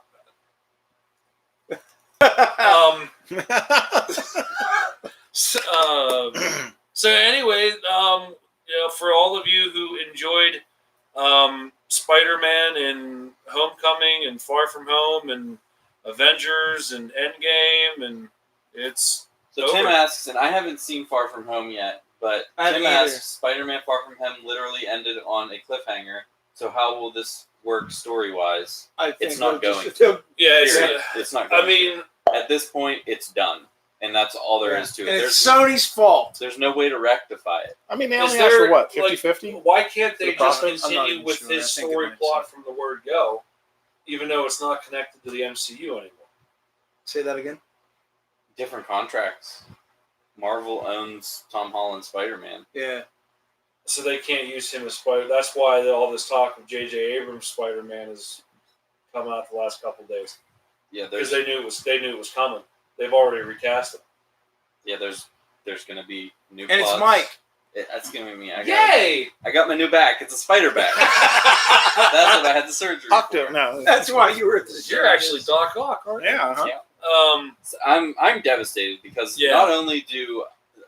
So anyway, for all of you who enjoyed Spider-Man and Homecoming and Far From Home and Avengers and Endgame, and it's So Tim over. asks, and I haven't seen Far From Home yet, but I haven't Tim either. asks, Spider-Man Far From Home literally ended on a cliffhanger. So how will this work story-wise? I think It's not we'll going just- yeah. Period. It's not going I mean, to. At this point, it's done. And that's all there is to it. And it's There's, Sony's fault. there's no way to rectify it. I mean, they Is only asked for there, what, like, 50-50? why can't they The just profit? I'm not continue even with sure. I his think it story might plot be. from the word go, even though it's not connected to the MCU anymore? Say that again. Different contracts. Marvel owns Tom Holland's Spider-Man. Yeah. So they can't use him as Spider. That's why all this talk of J.J. Abrams Spider-Man has come out the last couple of days, Yeah, because there's they knew it was coming. They've already recast him. there's going to be new And it's plots. Mike. That's going to be me. Yay! I got my new back. It's a spider back. That's what I had the surgery Octo, for. no. That's why you were at the You're actually Doc Ock, aren't you? Yeah, huh? Yeah. So I'm devastated because Yeah. not only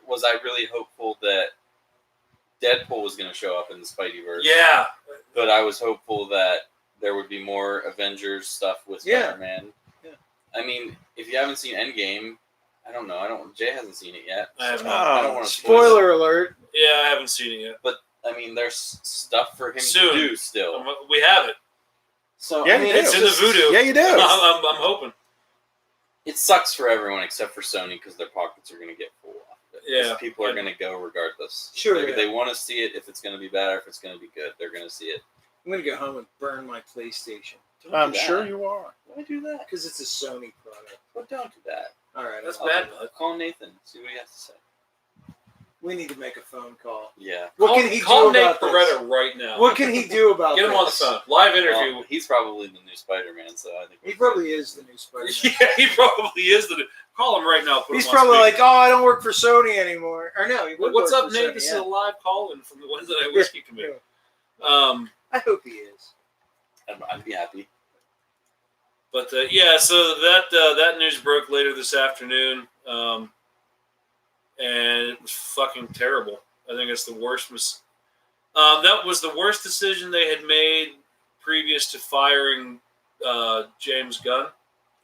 was I really hopeful that Deadpool was going to show up in the Spideyverse, Yeah. but I was hopeful that there would be more Avengers stuff with Yeah. Spider-Man. Yeah. I mean, if you haven't seen Endgame, I don't know. Jay hasn't seen it yet. I have so not. I don't want to spoil it. Spoiler alert. Yeah, I haven't seen it yet. I mean, there's stuff for him Soon. to do still. We have it. So Yeah, I mean, you do. It's in the voodoo. Yeah, you do. I'm hoping. it sucks for everyone except for Sony because their pockets are going to get full. Off of it. 'Cause Yeah. people are going to go regardless. Sure, They, yeah. they want to see it if it's going to be bad or if it's going to be good. They're going to see it. I'm gonna go home and burn my PlayStation Don't I'm do that. sure you are. Why do that? because it's a Sony product. But don't do that. All right, That's I'll- bad. Call Nathan. See what he has to say. We need to make a phone call. Yeah. What can he call do Nate about this? Beretta right now. What can he do about Get him on the this? phone. Live interview. Well, he's probably the new Spider-Man, so I think He probably is the new Spider-Man. Yeah, he probably is the. Call him right now. Put He's him on probably speaker. like, "Oh, I don't work for Sony anymore." Or no, he would What's work up, for Nate? Sony, This yeah. is a live call-in from the Wednesday Night Whiskey Committee. I hope he is. I'd be happy. But yeah, so that news broke later this afternoon, and it was fucking terrible. I think it's the worst. That was the worst decision they had made previous to firing James Gunn.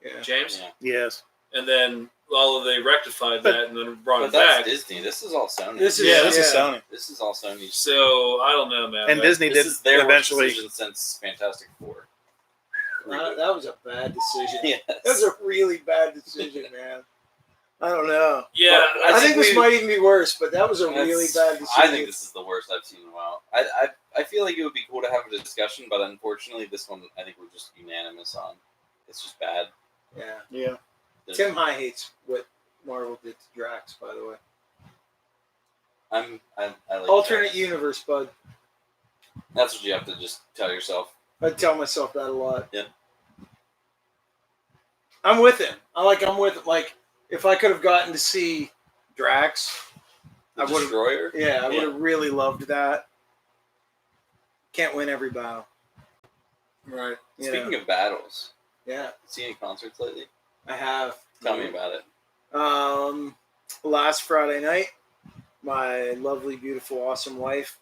Yeah. James, Yeah. Yes. and then they rectified But- that and then brought But it that's back. Disney. This is all Sony. This is- Yeah, this is yeah. Sony. This is all Sony. So I don't know, man. And Disney This did is their eventually. worst decision since Fantastic Four. That was a bad decision. Yes. That was a really bad decision, man. I don't know. Yeah, But I think this we- might even be worse, but that was a That's- really bad decision. I think this is the worst I've seen in a while. I feel like it would be cool to have a discussion, but unfortunately, this one I think we're just unanimous on. It's just bad. Yeah. Yeah. Tim High hates what Marvel did to Drax, by the way. I like Alternate Drax. universe, bud. That's what you have to just tell yourself. I tell myself that a lot. Yeah. I'm with him. I'm with him. Like, if I could have gotten to see Drax, The I would've- Destroyer. yeah, I would Yeah. have really loved that. Can't win every battle. right. you Speaking know. of battles, Yeah, see any concerts lately? I have. Tell me about it. Last Friday night, my lovely, beautiful, awesome wife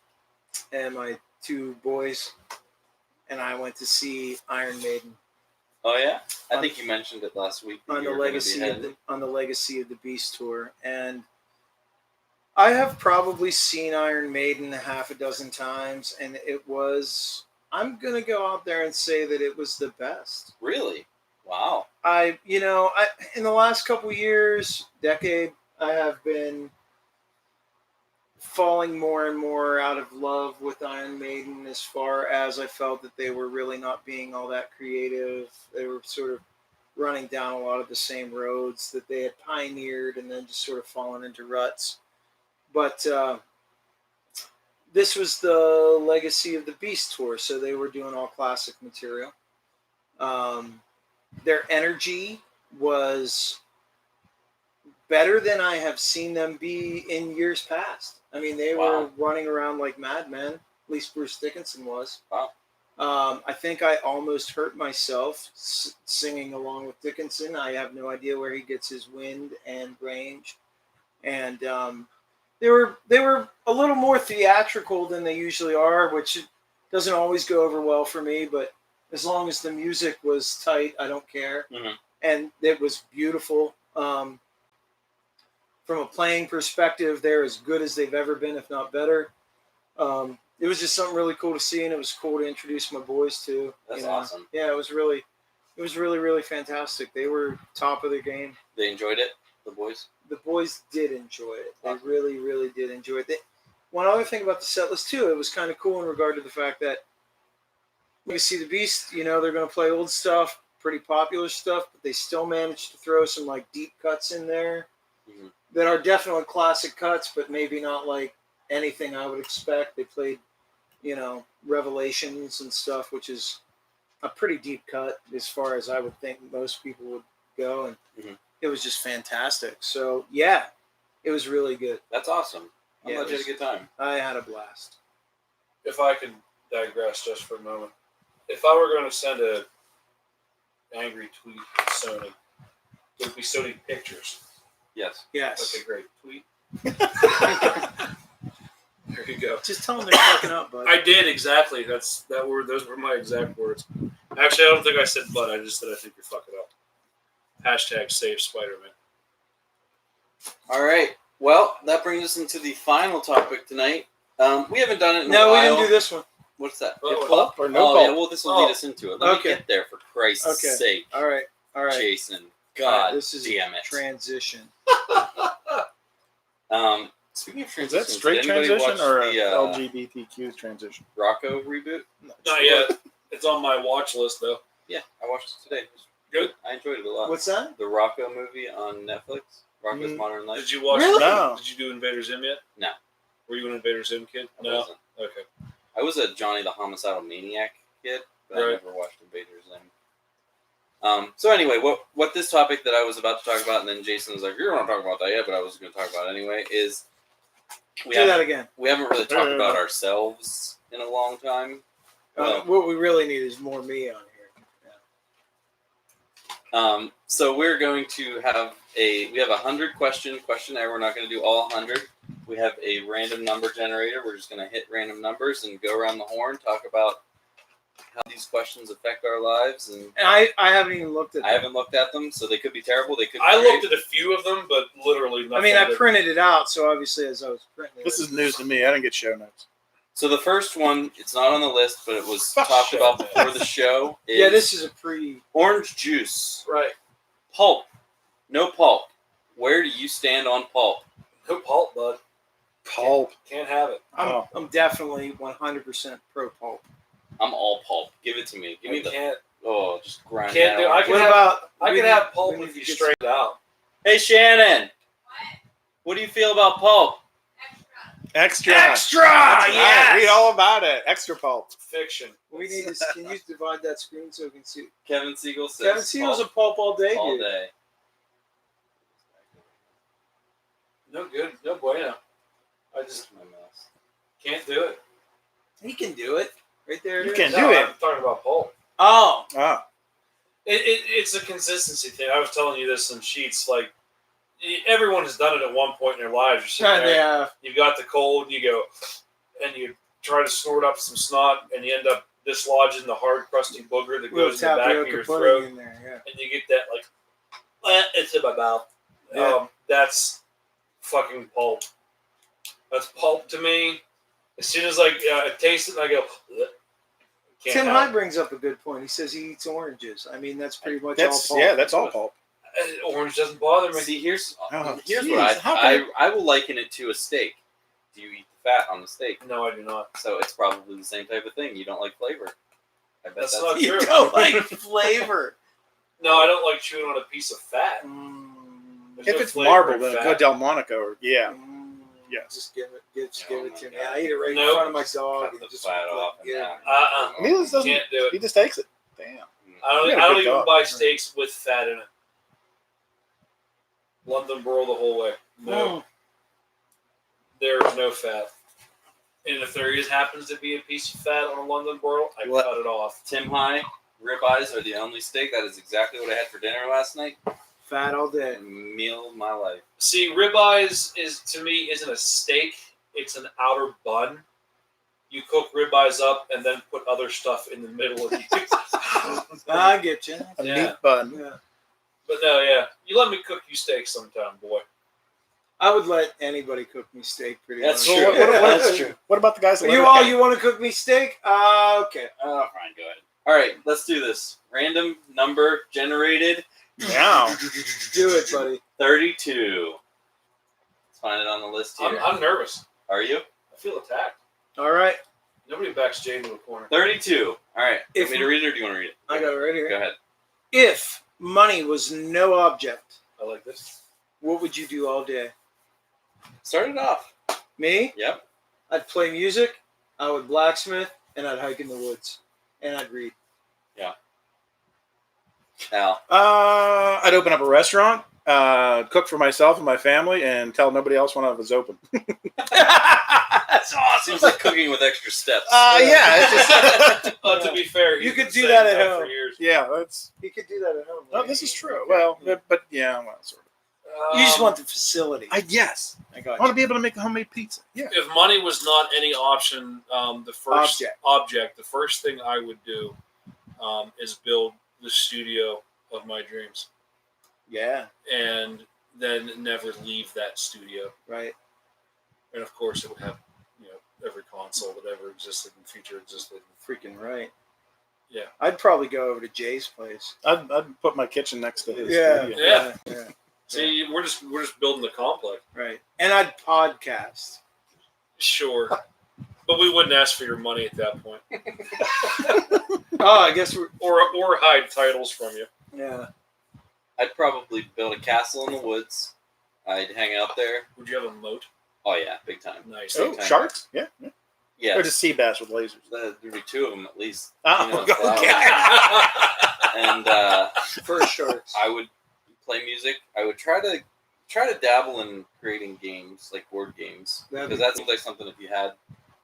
and my two boys and I went to see Iron Maiden Oh yeah, I On- think you mentioned it last week. that on you the were gonna be Legacy heading. on the Legacy of the Beast tour, and I have probably seen Iron Maiden half a dozen times, and it was. I'm gonna go out there and say that it was the best. Really? Wow. I in the last couple years, decade, I have been falling more and more out of love with Iron Maiden as far as I felt that they were really not being all that creative. They were sort of running down a lot of the same roads that they had pioneered and then just sort of fallen into ruts. But this was the Legacy of the Beast tour, so they were doing all classic material. Their energy was better than I have seen them be in years past. I mean, they were Wow. running around like madmen. At least Bruce Dickinson was. Wow. I think I almost hurt myself singing along with Dickinson. I have no idea where he gets his wind and range, and they were a little more theatrical than they usually are, which doesn't always go over well for me. But as long as the music was tight, I don't care, Mhm. and it was beautiful. From a playing perspective, they're as good as they've ever been, if not better. It was just something really cool to see, and it was cool to introduce my boys to. That's you know. awesome. Yeah, it was really, really fantastic. They were top of their game. They enjoyed it, the boys. The boys did enjoy it. They Awesome. really, really did enjoy it. One other thing about the set list too, it was kind of cool in regard to the fact that you see the Beast. You know, they're going to play old stuff, pretty popular stuff, but they still managed to throw some like deep cuts in there Mhm. that are definitely classic cuts, but maybe not like anything I would expect. They played, Revelations and stuff, which is a pretty deep cut as far as I would think most people would go, and Mhm. it was just fantastic. So yeah, it was really good. That's awesome. I'm Yeah, glad it you was- had a good time. I had a blast. If I could digress just for a moment, if I were going to send a angry tweet to Sony, it would be Sony Pictures. Yes. Yes. Okay, great. Tweet. There you go. Just tell them they're fucking up, bud. I did exactly. Those were my exact words. Actually, I don't think I said "but." I just said I think you're fucking up. Hashtag save Spider-Man. All right. Well, that brings us into the final topic tonight. We haven't done it in a No, we while. didn't do this one. What's that? Oh, Hip Pulp or no oh, pulp? yeah. Well, this will lead us into it. Let Okay. me get there, for Christ's Okay. sake, All right. Jason. All right, God this is damn it. transition. Speaking of Is transitions, that straight did anybody transition watch or a the LGBTQ transition? Rocco reboot? Not yet. It's on my watch list though. Yeah, I watched it today. It was Good. I enjoyed it a lot. What's that? The Rocco movie on Netflix? Rocco's Mm. Modern Life? Did you watch? Really? No. Did you do Invader Zim yet? No. Were you an Invader Zim kid? I No. wasn't. Okay. I was a Johnny the Homicidal Maniac kid, but I Right. never watched Invader Zim. So anyway, what this topic that I was about to talk about, and then Jason was like, "You're not talking about that yet," but I was going to talk about it anyway. Is we Do that again. haven't really talked Yeah. about ourselves in a long time. What we really need is more me on here. So we're going to have a 100 question questionnaire. We're not going to do all 100. We have a random number generator. We're just going to hit random numbers and go around the horn, talk about how these questions affect our lives. And And I haven't even looked at I them. haven't looked at them, so they could be terrible. They could. Be I great. looked at a few of them, but literally nothing. I mean, I that- printed it out, so obviously as I was printing it. This is news to me. I didn't get show notes. So the first one, it's not on the list, but it was Fuck talked show about notes. before the show. Is Yeah, this is a pre. orange juice. Right. Pulp. No pulp. Where do you stand on pulp? No pulp, bud. Pulp. Can't have it. I'm definitely 100% pro pulp. I'm all pulp. Give it to me. Give me the can't. just grind. Can't that do- I orange can What have- about? I we can need- have pulp we need if to you get straight it out. Hey Shannon, what do you feel about pulp? Extra. Extra! All Yes! right, read all about it. Extra pulp. Fiction. We need to. Can you divide that screen so we can see? Kevin Siegel says Kevin Seals a pulp pulp all day, all dude. day. No good. No bueno. I just My mouse. can't do it. He can do it. Right there. it You is. can No, do it. I'm talking about pulp. Oh, Ah. It's a consistency thing. I was telling you this in Sheets. Like, everyone has done it at one point in their lives. You're sitting there, yeah. you've got the cold, you go, and you try to snort up some snot, and you end up dislodging the hard, crusty booger that Little goes in the back of tapioca your pudding throat, in there. Yeah. and you get that, like, it's in my mouth. Yeah. That's fucking pulp. That's pulp to me. As soon as I taste it, I go, "Ugh." Can't Tim have High it. brings up a good point. He says he eats oranges. I mean, that's pretty much That's all pulp. yeah. That's all pulp. Orange doesn't bother me. See, here's Oh, here's geez, what how can I will liken it to a steak. Do you eat the fat on the steak? No, I do not. So it's probably the same type of thing. You don't like flavor. I bet That's that's, not You true. don't like flavor. No, I don't like chewing on a piece of fat. Mm, There's If no it's flavor marble, in then fat. go Delmonico. Yeah. Yes. Just give it Oh to my me. God. I eat it right in Nope. front of my dog. Cut and the just fat off and yeah. that. He just doesn't. Can't do it. He just takes it. Damn. I You don't. got a I don't good even dog. buy steaks with fat in it. London broil the whole way. No, there is no fat. And if there is happens to be a piece of fat on a London broil, I What? cut it off. Tim High ribeyes are the only steak. That is exactly what I had for dinner last night. Fat all day. Meal of my life. See, ribeyes is to me isn't a steak; it's an outer bun. You cook ribeyes up and then put other stuff in the middle of it. I get you. A Yeah. meat bun. Yeah. But no, yeah, you let me cook you steak sometime, boy. I would let anybody cook me steak pretty That's much. true. That's true. What about the guys that You live all in- you want to cook me steak? Okay. Oh, fine, go ahead. All right, let's do this. Random number generated. Now. Do it, buddy. 32. Let's find it on the list here. I'm nervous. Are you? I feel attacked. All right. Nobody backs Jay into a corner. 32. All right. If- Want me to read it or do you want to read it? I got it right here. Go ahead. If money was no object, I like this. what would you do all day? Start it off. Me? Yep. I'd play music, I would blacksmith, and I'd hike in the woods. And I'd read. Al. I'd open up a restaurant, cook for myself and my family, and tell nobody else when I was open. That's awesome. Seems like cooking with extra steps. Yeah. It's just, To be fair, You he's could been do saying that at for home. years. yeah. That's. You could do that at home. Oh, this is true. Well, but yeah. Well, sort of. You just want the facility. Yes. I got I want to be able to make a homemade pizza. Yeah. If money was not any option, the first object, the first thing I would do is build the studio of my dreams. Yeah. And then never leave that studio. Right. And of course, it would have, every console that ever existed and future existed. Freaking right. Yeah. I'd probably go over to Jay's place. I'd put my kitchen next to his. Yeah. studio. Yeah. See, we're just building the complex. Right. And I'd podcast. Sure. But we wouldn't ask for your money at that point. Oh, I guess we're. Or hide titles from you. Yeah. I'd probably build a castle in the woods. I'd hang out there. Would you have a moat? Oh yeah, big time. Nice. Oh, sharks? Yeah. Yeah, Or just sea bass with lasers. there'd be 2 of them at least. Oh, You know, okay. And First sharks. I would play music. I would try to dabble in creating games, like board games, That'd because be that seems like something if you had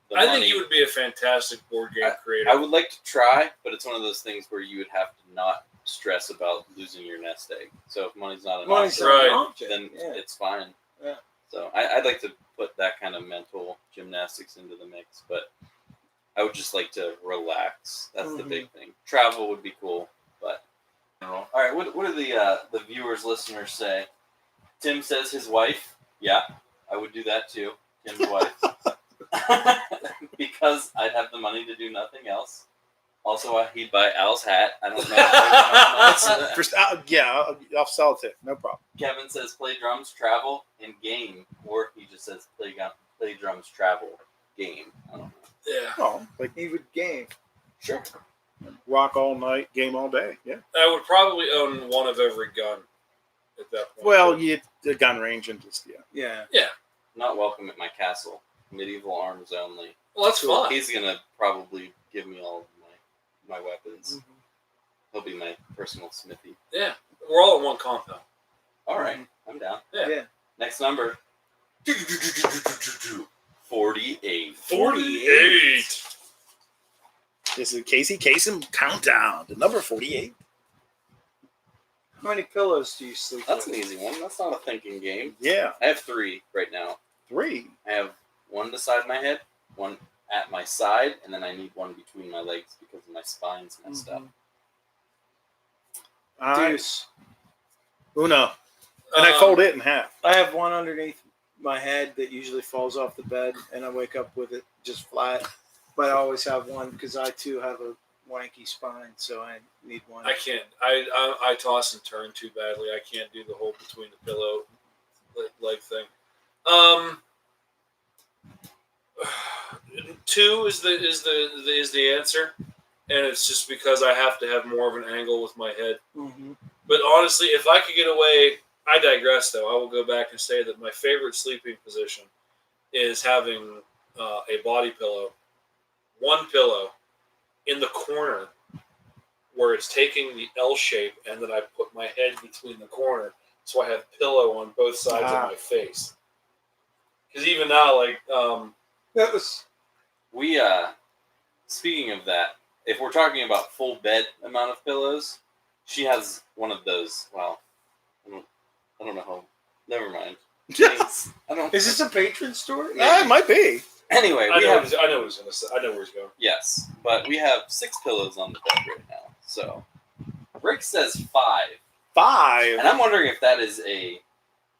the I money. think you would be a fantastic board game creator. I would like to try, but it's one of those things where you would have to not stress about losing your nest egg. So if money's not an Money's option, Right. an object. then Yeah. it's fine. Yeah. So I'd like to put that kind of mental gymnastics into the mix, but I would just like to relax. That's the big thing. Travel would be cool, but all right. What do the viewers, listeners say? Tim says his wife. Yeah, I would do that too. Tim's wife, because I'd have the money to do nothing else. Also, he'd buy Al's hat. I don't know. First, I'll sell it. No problem. Kevin says play drums, travel, and game, or he just says play drums, travel, game. I don't know. Yeah. Oh, like He would game. Sure. rock all night, game all day. Yeah. I would probably own one of every gun at that point. Well, the gun range and just Yeah. Not welcome at my castle. Medieval arms only. Well, that's fine. He's gonna probably give me all of my weapons. Mm-hmm. He'll be my personal smithy. Yeah. We're all in one compound. All right, I'm down. Yeah. Next number. 48. 48. This is Casey Kasem countdown to number 48. How many pillows do you sleep That's an with? easy one. That's not a thinking game. Yeah, I have 3 right now. 3. I have one beside my head, one at my side, and then I need one between my legs because my spine's messed up. All right. Deuce. Uno. And I fold it in half. I have one underneath my head that usually falls off the bed, and I wake up with it just flat. But I always have one because I too have a wanky spine, so I need one. I can't. I toss and turn too badly. I can't do the whole between the pillow leg thing. 2 is the answer, and it's just because I have to have more of an angle with my head. Mm-hmm. But honestly, if I could get away, I digress though. I will go back and say that my favorite sleeping position is having a body pillow, one pillow in the corner where it's taking the L shape, and then I put my head between the corner, so I have pillow on both sides of my face. Because even now, That was We speaking of that, if we're talking about full bed amount of pillows, she has one of those. Well, I don't know how. Never mind. Thanks. I don't. Is this a patron store? It might be. Anyway, I we know have what he's gonna say. I know where he's going. yes, but we have 6 pillows on the bed right now. So Rick says 5, 5. and I'm wondering if that is a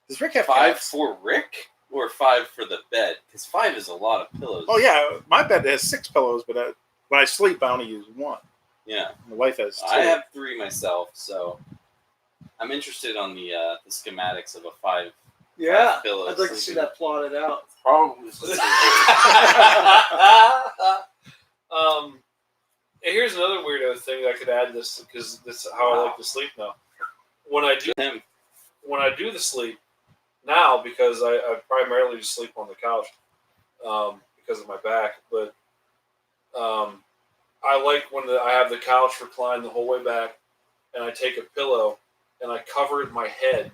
Does Rick have 5 cats? for Rick or 5 for the bed, because 5 is a lot of pillows. Oh, yeah. My bed has 6 pillows, but when I sleep, I only use 1. Yeah. My wife has 2. I have 3 myself, so I'm interested on the schematics of a 5 Yeah. pillows. I'd like to see that plotted out. Probably. Here's another weirdo thing I could add to this, because this is how I like to sleep now. When I do the sleep now, because I primarily just sleep on the couch because of my back, but I like when I have the couch reclined the whole way back, and I take a pillow and I cover my head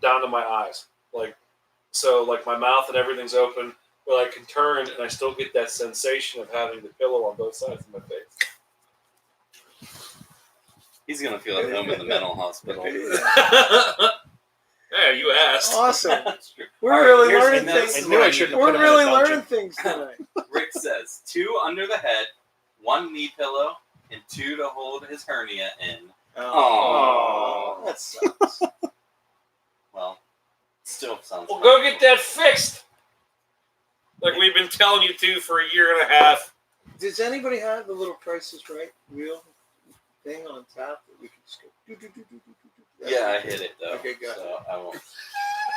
down to my eyes, so my mouth and everything's open, but I can turn and I still get that sensation of having the pillow on both sides of my face. He's gonna feel at home in the mental hospital. Yeah, you asked. Awesome. That's true. We're All right, really here's learning the things. next I knew I one. shouldn't have We're put him in really a dungeon. learning things tonight. Rick says 2 under the head, 1 knee pillow, and 2 to hold his hernia in. Oh, that sucks. Still sounds. Well, go get that fixed. Like we've been telling you to for a year and a half. Does anybody have the little Price is Right wheel thing on top that we can just go? Yeah, I hit it though. Okay, good. So I won't.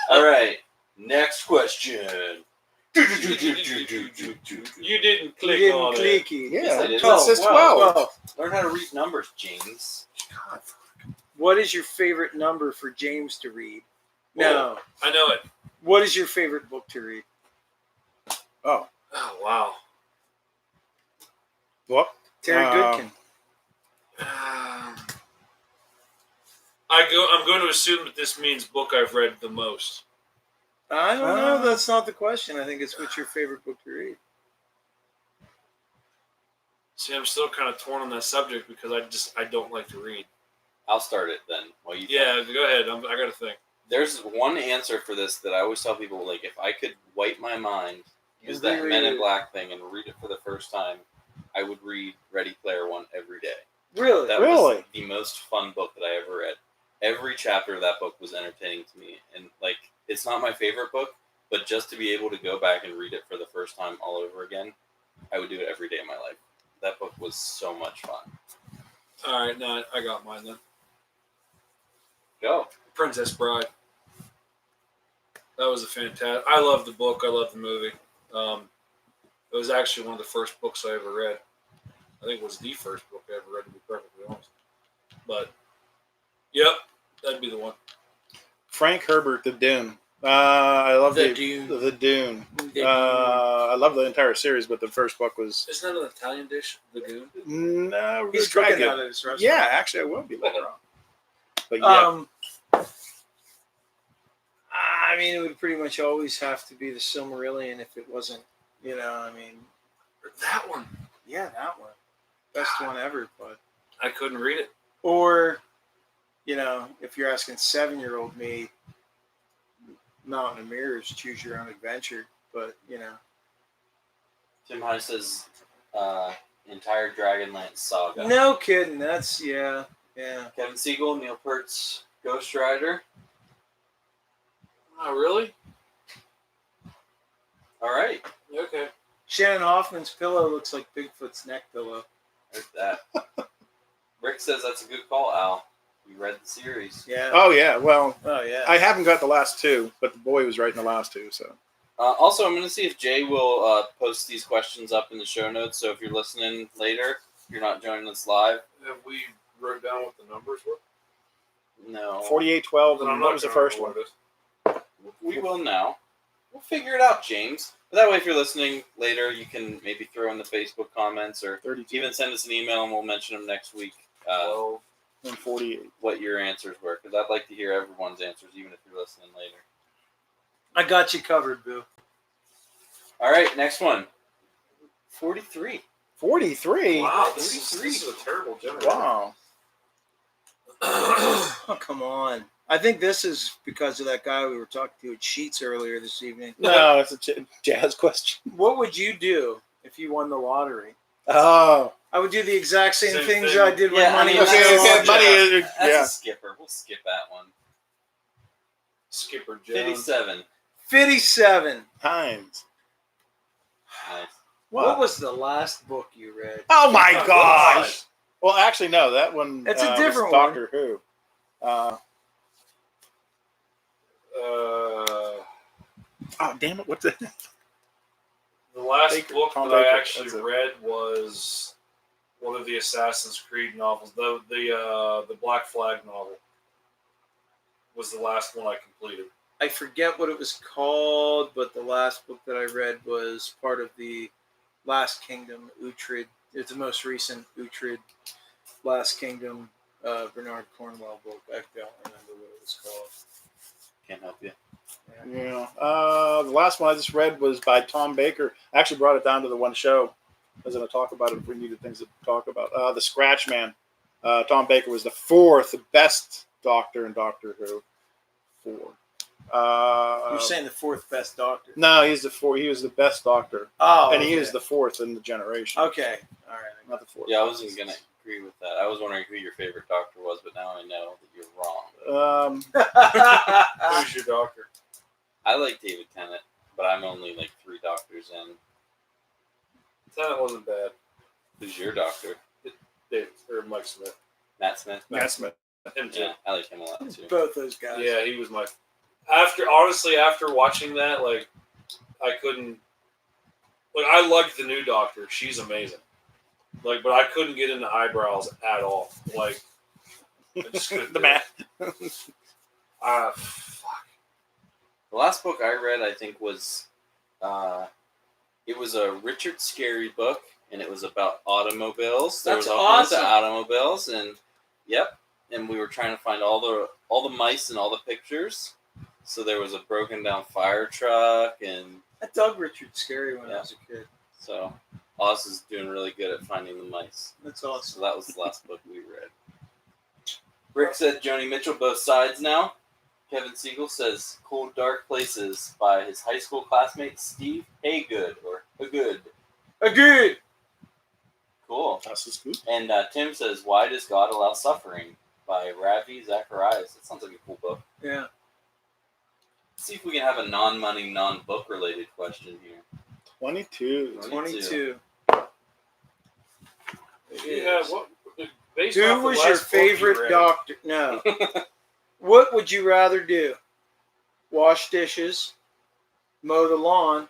All right. Next question. You didn't click You on didn't it. clicky. Yes, I did. Oh, It says 12. 12. Learn how to read numbers, James. God. What is your favorite number for James to read? No. I know it. What is your favorite book to read? Oh, Oh wow. what? Terry Goodkin. I'm going to assume that this means book I've read the most. I don't know. That's not the question. I think it's what's your favorite book to read. See, I'm still kind of torn on that subject because I don't like to read. I'll start it then while you. Yeah, go ahead. I got to think. There's one answer for this that I always tell people, like, if I could wipe my mind, use And that reread Men in it. Black thing and read it for the first time, I would read Ready Player One every day. Really? That Really? was the most fun book that I ever read. Every chapter of that book was entertaining to me. And, like, it's not my favorite book, but just to be able to go back and read it for the first time all over again, I would do it every day of my life. That book was so much fun. All right, no, I got mine then. Go. Princess Bride. That was a fantastic. I love the book. I love the movie. It was actually one of the first books I ever read. I think it was the first book I ever read, to be perfectly honest. But, yep, that'd be the one. Frank Herbert, The Dune. I love The Dune. The Dune. The I love the entire series, but the first book was Isn't that an Italian dish? The goon? no. He's really cooking good. out at his restaurant. Yeah, actually, I will be later on. But yeah, I mean, it would pretty much always have to be the Silmarillion if it wasn't, I mean, That one. yeah, that one. Best one ever, but. I couldn't read it. Or, if you're asking 7-year-old me, Mountain of Mirrors, Choose Your Own Adventure, but, Tim High says entire Dragonlance saga. No kidding. That's, yeah. Kevin Siegel, Neil Peart's Ghost Rider. Oh, really? All right. Okay. Shannon Hoffman's pillow looks like Bigfoot's neck pillow. There's that. Rick says that's a good call, Al. You read the series. Yeah. oh yeah. Well, yeah. I haven't got the last two, but the boy was writing the last two. So Also, I'm going to see if Jay will post these questions up in the show notes. So if you're listening later, if you're not joining us live, Have we wrote down what the numbers were? no. 48-12, and what was the first one? We will now. We'll figure it out, James. But that way, if you're listening later, you can maybe throw in the Facebook comments or 32 even send us an email and we'll mention them next week. 12. and 48. What your answers were, because I'd like to hear everyone's answers, even if you're listening later. I got you covered, Boo. All right, next one. 43. 43. Wow, this is a terrible generator. Wow. Oh, come on. I think this is because of that guy we were talking to at Sheets earlier this evening. No, it's a jazz question. What would you do if you won the lottery? Oh. I would do the exact same Same things thing. I did when Yeah, I money mean, was Okay, no okay, object. money is That's yeah. a skipper. We'll skip that one. Skipper Jones. 57. 57. Times. Nice. What was the last book you read? Oh my Oh, gosh! Well, actually, no. That one. It's a was different Doctor Who. Oh damn it! What's it? The last Baker, book Tom that I Baker, actually that's it. read was one of the Assassin's Creed novels. The Black Flag novel was the last one I completed. I forget what it was called, but the last book that I read was part of the Last Kingdom, Uhtred. It's the most recent Uhtred Last Kingdom Bernard Cornwell book. I don't remember what it was called. Can't help you. Yeah. The last one I just read was by Tom Baker. I actually brought it down to the one show. I was going to talk about it if we needed things to talk about. The Scratch Man. Tom Baker was the fourth best Doctor in Doctor Who. You're saying the fourth best Doctor? No, he's the fourth. He was the best Doctor, Oh, and he okay. is the fourth in the generation. Okay, all right. Not the fourth. Yeah, I wasn't going to agree with that. I was wondering who your favorite Doctor was, but now I know that you're wrong. Who's your doctor? I like David Tennant, but I'm only like 3 doctors in. That wasn't bad. Who's your doctor? Dave or Mike Smith. Matt Smith? Matt Smith. Him too. Yeah, I like him a lot too. Both those guys. Yeah, he was my. After watching that, like, I couldn't. Like, I liked the new Doctor. She's amazing. Like, but I couldn't get into eyebrows at all. Like, I just couldn't. The do man. it. Fuck. The last book I read, I think, was it was a Richard Scarry book, and it was about automobiles. There That's was all kinds of awesome. automobiles, and and we were trying to find all the mice and all the pictures. So there was a broken down fire truck, and I dug Richard Scarry when I Yeah. was a kid. so Oz is doing really good at finding the mice. That's So awesome. that was the last book we read. Rick said Joni Mitchell both sides now. Kevin Siegel says Cold Dark Places by his high school classmate Steve Haygood or Hagood. Agreed. Cool. That's the scoop. And Tim says Why Does God Allow Suffering by Ravi Zacharias. That sounds like a cool book. Yeah. Let's see if we can have a non-money, non-book related question here. 22. 22. Yeah. What? Based Who off the was your last book you favorite read, doctor? No. What would you rather do? Wash dishes, mow the lawn,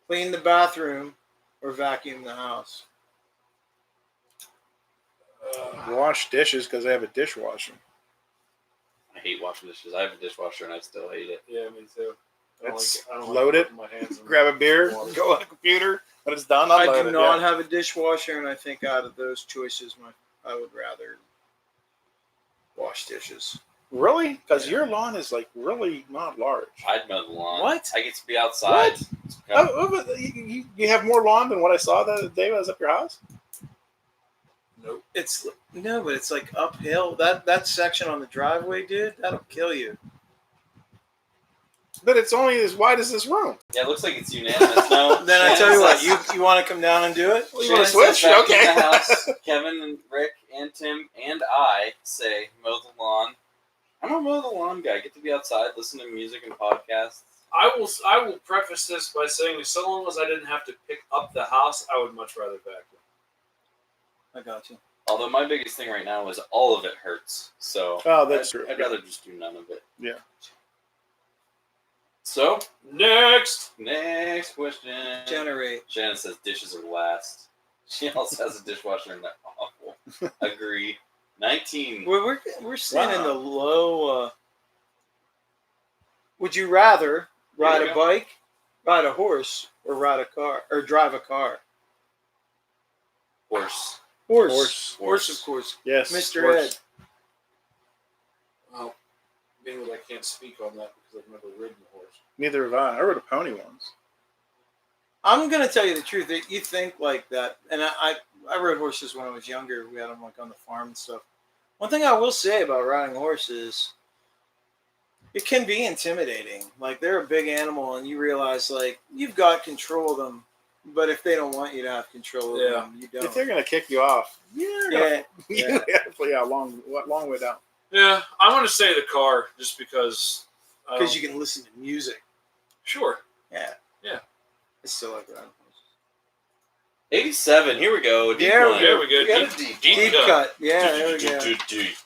clean the bathroom, or vacuum the house? Wash dishes because I have a dishwasher. I hate washing dishes. I have a dishwasher and I still hate it. Yeah, me too. I don't It's I don't loaded. putting my hands in Grab a beer, water. go on the computer. When it's done, I unload do it. not Yeah. have a dishwasher, and I think out of those choices, I would rather wash dishes. Really? Because your lawn is like really not large. I'd mow the lawn. What? I get to be outside. What? But you have more lawn than what I saw the other day when I was up your house? Nope. It's no, but it's like uphill. That section on the driveway, dude, that'll kill you. But it's only as wide as this room. Yeah, it looks like it's unanimous. No. Then I Shannon tell you what, says- you want to come down and do it? You want to Shannon says switch? back in Okay. the house, Kevin and Rick and Tim and I say mow the lawn. I'm a mow the lawn guy. I get to be outside, listen to music and podcasts. I will preface this by saying, so long as I didn't have to pick up the house, I would much rather vacuum. I got you. Although my biggest thing right now is all of it hurts. So Oh, that's true. I'd rather just do none of it. Yeah. So next, question. Generate. Shannon says dishes are last. She also has a dishwasher and they're awful. Agree. 19. We're seeing in Wow. the low. Would you rather ride Here we a go. bike, ride a horse, or ride a car, or drive a car? Horse. Horse, of course. Yes. Mr. horse. Ed. well, being that I can't speak on that because I've never ridden a horse. Neither have I. I rode a pony once. I'm gonna tell you the truth. That you think like that, and I rode horses when I was younger. We had them like on the farm and stuff. One thing I will say about riding horses, it can be intimidating. Like they're a big animal, and you realize like you've got control of them, but if they don't want you to have control of Yeah. them, you If don't. they're gonna kick you off, Yeah, yeah, long way down. Yeah, I'm going to say the car just because. because you can listen to music. Sure. Yeah, Yeah. I still like riding horses. 87. Here we go. Deep There we one. There we go. We got a Deep Deep cut. cut. Yeah, there we go. Deep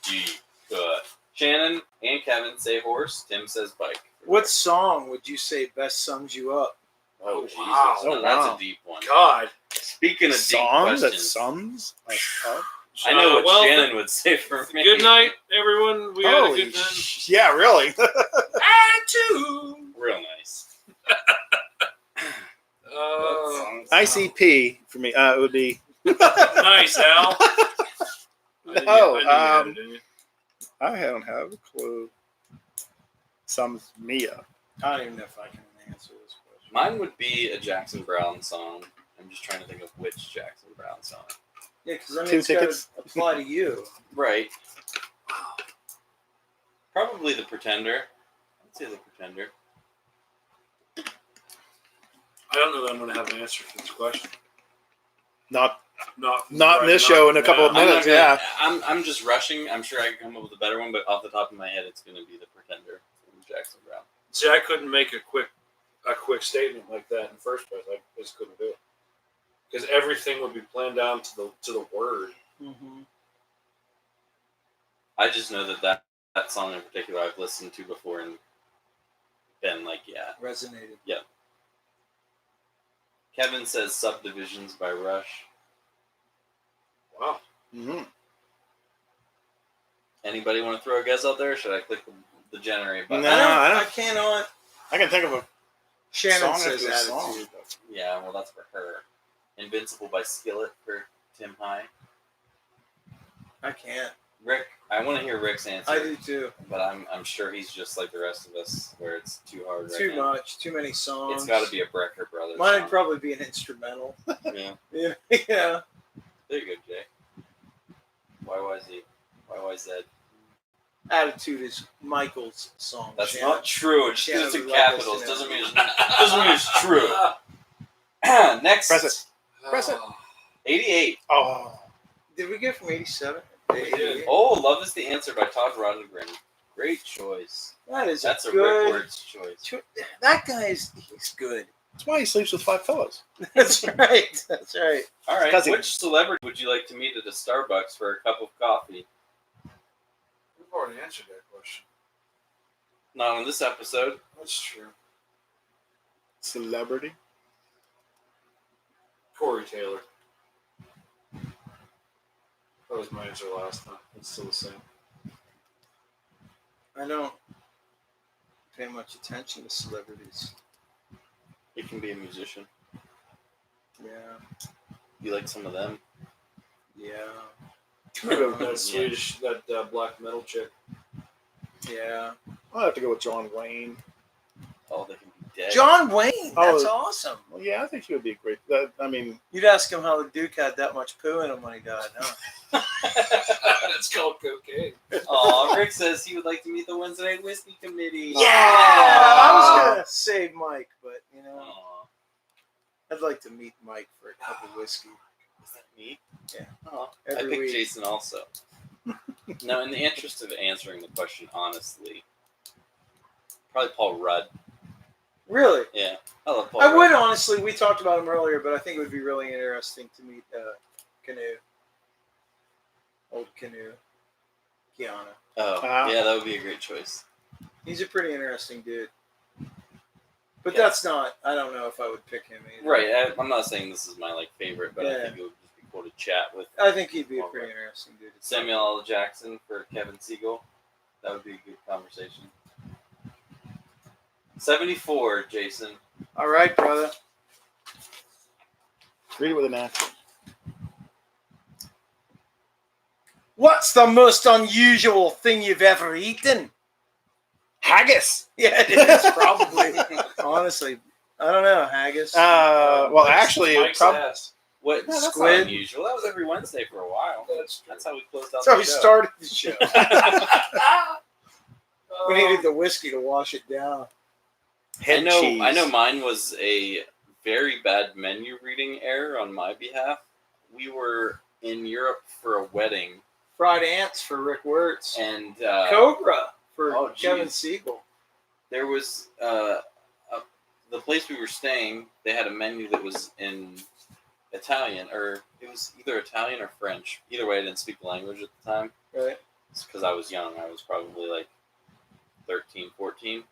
cut. Shannon and Kevin say horse. Tim says bike. What song would you say best sums you up? Oh, Jesus. wow. No, Oh, that's wow. a deep one. God. Speaking of deep Song that questions, sums. Like, oh. I know what well, Shannon would say for me. Good night, everyone. We had a Holy good time. yeah, really. Attitude. Real nice. ICP for me. It would be. Nice, Al. No, I don't have a clue. Sums me up. I don't even know if I can answer this question. Mine would be a Jackson Brown song. I'm just trying to think of which Jackson Brown song. Yeah, because I mean, 2 it's got to tickets. apply to you. Right. Probably The Pretender. I'd say The Pretender. I don't know that I'm going to have an answer for this question. Not Not in this show in a couple of I'm minutes. not gonna- Yeah. I'm just rushing. I'm sure I can come up with a better one, but off the top of my head, it's going to be The Pretender from Jackson Brown. See, I couldn't make a quick statement like that in the first place. I just couldn't do it because everything would be planned down to the word. Mm-hmm. I just know that song in particular I've listened to before and been like, yeah. Resonated. Kevin says Subdivisions by Rush. Wow. Mm-hmm. Anybody want to throw a guess out there? Or should I click the generate button? No. I don't- I cannot. I can think of a Shannon song says after a song. attitude. Yeah, well, that's for her. Invincible by Skillet for Tim High. I can't. Rick, I want to hear Rick's answer. I do too. But I'm sure he's just like the rest of us, where it's too hard right Too now. much. Too many songs. It's got to be a Brecker Brothers Mine would song. probably be an instrumental. Yeah. Yeah. Yeah. There you go, Jay. YYZ. Attitude is Michael's song. That's Shannon. not true. Just because it's in Shannon would like us capitals to know. doesn't mean it's true. Next. Press it. Press it. 88. Oh. Did we get from 87? did. Oh, Love is the Answer by Todd Rundgren. Great choice. That is That's a good. Rick Words choice. That guy he's good. That's why he sleeps with 5 fellas. That's right. That's right. All right. Cousin. Which celebrity would you like to meet at a Starbucks for a cup of coffee? We've already answered that question. Not on this episode. That's true. Celebrity. Corey Taylor. That was my answer last time. It's still the same. I don't pay much attention to celebrities. You can be a musician. Yeah. You like some of them? Yeah. That Swedish, that black metal chick. Yeah. I'll have to go with John Wayne. Oh, they can be dead. John Wayne. That's Oh. awesome. Well, yeah, I think he would be a great. I mean, You'd ask him how the Duke had that much poo in him when he died, huh? It's called cocaine. Oh, Rick says he would like to meet the Wednesday Night Whiskey Committee. I was gonna say Mike, but Aw, I'd like to meet Mike for a cup of whiskey. is that me? Yeah. Oh, I Every picked week. Jason also. No, in the interest of answering the question honestly, probably Paul Rudd. Really? Yeah, I love Paul I Rudd. would honestly. We talked about him earlier, but I think it would be really interesting to meet Canoe. Old Canoe. Kiana. Oh, yeah, that would be a great choice. He's a pretty interesting dude. But Yeah. that's not. I don't know if I would pick him either. Right, I'm not saying this is my favorite, but I Yeah. think it would just be cool to chat with I think he'd be a All pretty right. interesting dude. Samuel L. Jackson for Kevin Siegel. That would be a good conversation. 74, Jason. All right, brother. read it with an accent. What's the most unusual thing you've ever eaten? Haggis. Yeah, it is probably. Honestly, I don't know. Haggis. Well, actually, Mike's prob- ass. What? That's Squid. not unusual. That was every Wednesday for a while. That's true. That's how we closed out that's how the we show. started the show. We Um, needed the whiskey to wash it down. head I cheese. know mine was a very bad menu reading error on my behalf. We were in Europe for a wedding, Fried ants for Rick Wirtz. and Cobra for oh, Kevin geez. Siegel. there was the place we were staying. They had a menu that was in Italian, or it was either Italian or French. Either way, I didn't speak the language at the time. Right. It's because I was young. I was probably 13, 14.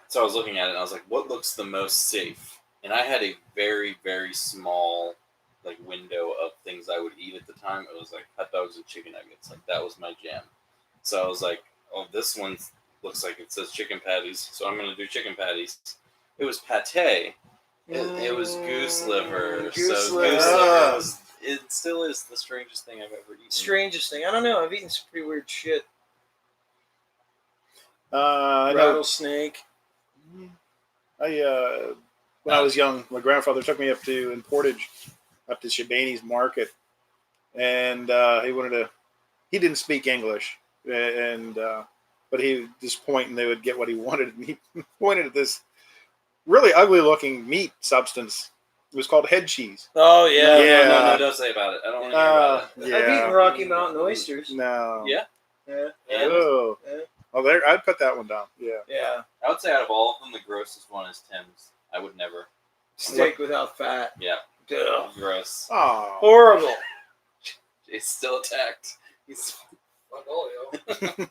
So I was looking at it and I was like, what looks the most safe? And I had a very, very small window of things I would eat at the time. It was hot dogs and chicken nuggets. That was my jam. So I was like, oh, this one looks like it says chicken patties. So I'm going to do chicken patties. It was pate. It was goose liver. Goose so liver. goose liver was, it still is the strangest thing I've ever eaten. Strangest thing. I don't know. I've eaten some pretty weird shit. I know. Rattlesnake. When I was young, my grandfather took me up in Portage, up to Shabani's Market, and he didn't speak English, but he would just point and they would get what he wanted, and he pointed at this really ugly looking meat substance. It was called head cheese. Oh yeah. Yeah. No, don't say about it. I don't want to hear about it. I've eaten Rocky Mountain oysters. No. Yeah? Yeah. Yeah. Oh. Yeah. Oh, there, I'd put that one down. Yeah. Yeah. I would say out of all of them, the grossest one is Tim's. I would never. Steak without fat. Yeah. Ugh. Gross. Oh. Horrible. Jay's still attacked. He's Fuck all y'all.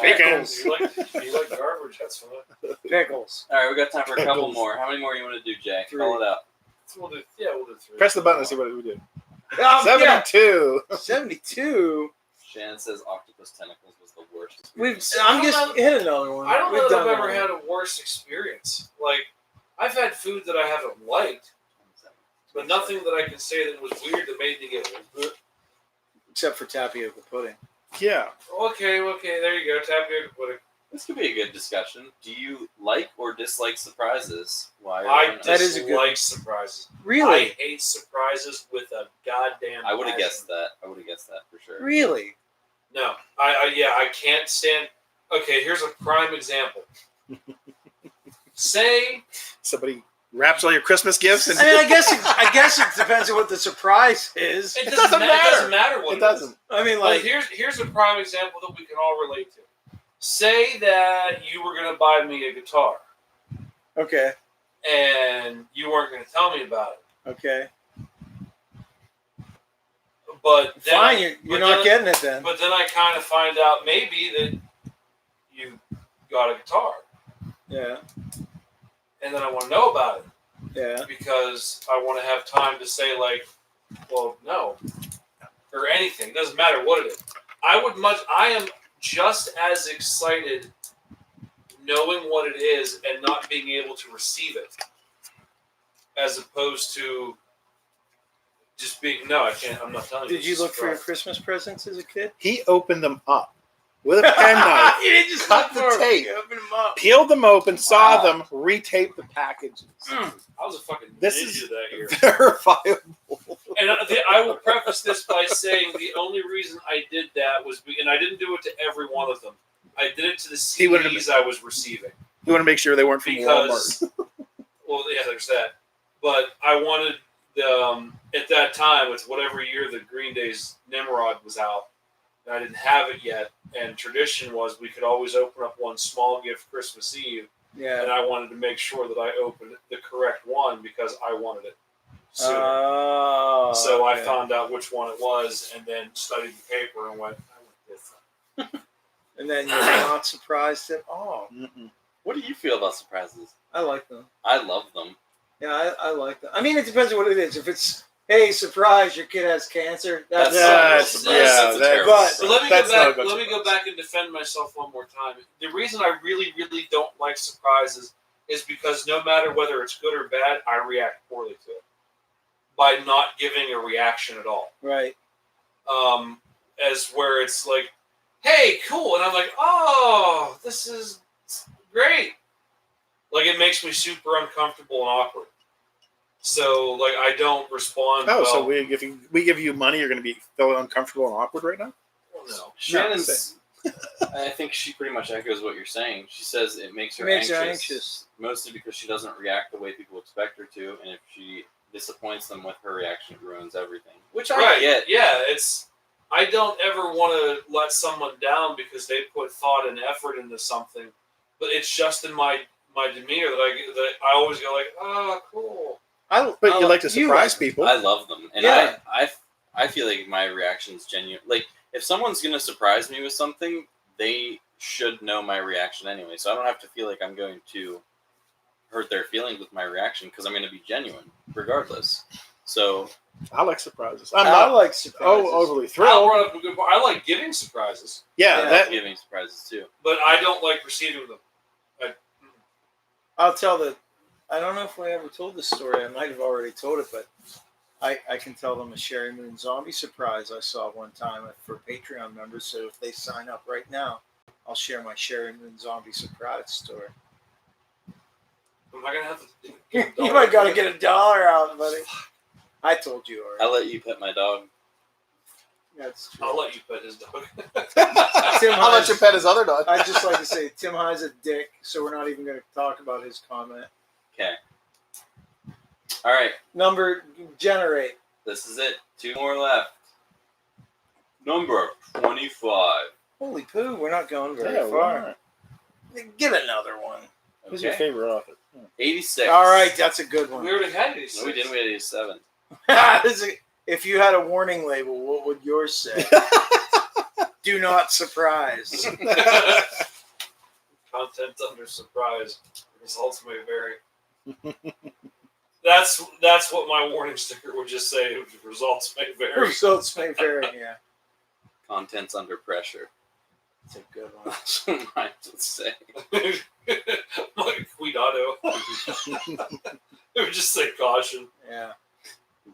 Pickles. You like garbage? That's fine. Pickles. all right. We got time for a couple Pickles. more. How many more you want to do, Jay? 3. Call it up. We'll do 3. Press the button and see what we do. Yeah. 72. 72. Shannon says octopus tentacles was the worst. We've. experience. I'm I don't just hit another one. I don't We've know that done I've ever that had one. a worse experience. Like, I've had food that I haven't liked, but nothing that I can say that was weird that made me get. Except for tapioca pudding. Yeah. Okay, there you go. Tapioca pudding. This could be a good discussion. Do you like or dislike surprises? Why? or I why not? That is a good- dislike surprises. Really? I hate surprises with a goddamn. I would have passion. guessed that. I would have guessed that for sure. Really? No, I can't stand. Okay, here's a prime example. Say Somebody wraps all your Christmas gifts and I mean, I guess it depends on what the surprise is. it doesn't It doesn't matter. matter what it doesn't. I mean, Like like, here's a prime example that we can all relate to. Say that you were going to buy me a guitar okay, and you weren't going to tell me about it, okay, but then fine. You're but not then- getting it then. But then I kind of find out maybe that you got a guitar, Yeah, and then I want to know about it yeah. because I want to have time to say like, well, no, or anything. Doesn't matter what it is. I am just as excited knowing what it is and not being able to receive it, as opposed to just being no. I can't. I'm not telling you. Did you It's a look for your surprise. Christmas presents as a kid? He opened them up with a penknife, You didn't just cut look the for 'em. tape. You opened them up. peeled them open, saw Wow. them, retaped the packages. I was a fucking This ninja is that year. verifiable. And I will preface this by saying the only reason I did that was, and I didn't do it to every one of them. I did it to the He wouldn't CDs I was receiving You want to make sure they weren't from because, Walmart. well, yeah, there's that. But I wanted the at that time, it's whatever year the Green Day's Nimrod was out, and I didn't have it yet. And tradition was we could always open up one small gift Christmas Eve, Yeah. and I wanted to make sure that I opened the correct one because I wanted it sooner. Oh. So I okay. found out which one it was, and then studied the paper and went, I want this one. And then you're not surprised at all. Mm-mm. What do you feel about surprises? I like them. I love them. Yeah, I like them. I mean, it depends on what it is. If it's, hey, surprise, your kid has cancer. That's That's Yeah, not a it's- surprise. yeah, That's a that- terrible but- So let me That's go not a back. good Let me go surprise. back and defend myself one more time. The reason I really, really don't like surprises is because no matter whether it's good or bad, I react poorly to it by not giving a reaction at all. right. As where it's like, hey, cool, and I'm like, oh, this is great. Like it makes me super uncomfortable and awkward. So like I don't respond. Oh, well. so we give you money, you're going to be feeling uncomfortable and awkward right now? Well, no. Shannon's. I think she pretty much echoes what you're saying. She says it makes It her makes her anxious, anxious. mostly because she doesn't react the way people expect her to, and if she disappoints them with her reaction, it ruins everything. Which I Right. get. Yeah, it's. I don't ever want to let someone down because they put thought and effort into something, but it's just in my demeanor that I always go like, oh, cool. But you like to surprise like- people. I love them, and Yeah. I feel like my reaction's genuine. Like if someone's gonna surprise me with something, they should know my reaction anyway, so I don't have to feel like I'm going to hurt their feelings with my reaction because I'm going to be genuine regardless. So I like surprises. I'm I not like surprises. overly I'll thrilled. brought up a good point. I like giving surprises, Yeah, Yeah. that giving surprises too. but I don't like receiving them. I'll tell I don't know if I ever told this story. I might have already told it, but I can tell them a Sherry Moon zombie surprise I saw one time for Patreon members. So if they sign up right now, I'll share my Sherry Moon zombie surprise story. Am I gonna have to? You might gotta get $1 out, buddy. I told you I'll already. let you pet my dog. That's true. I'll let you pet his dog. Tim I'll let Hines- you pet his other dog. I'd just like to say Tim Hines a dick, so we're not even going to talk about his comment. Okay. All right. Number This is it. 2 more left. Number 25. Holy poo, we're not going very Yeah, far. right. Get another one. Who's your Okay. favorite author? 86. All right, that's a good We one. already had these. No, we didn't. We had 87. If you had a warning label, what would yours say? Do not surprise. Content under surprise. Results may vary. That's what my warning sticker would just say. Results may vary. Results may vary. Yeah, Contents under pressure. that's a good one. That's what mine would say. Like Cuidado. It would just say caution. Yeah.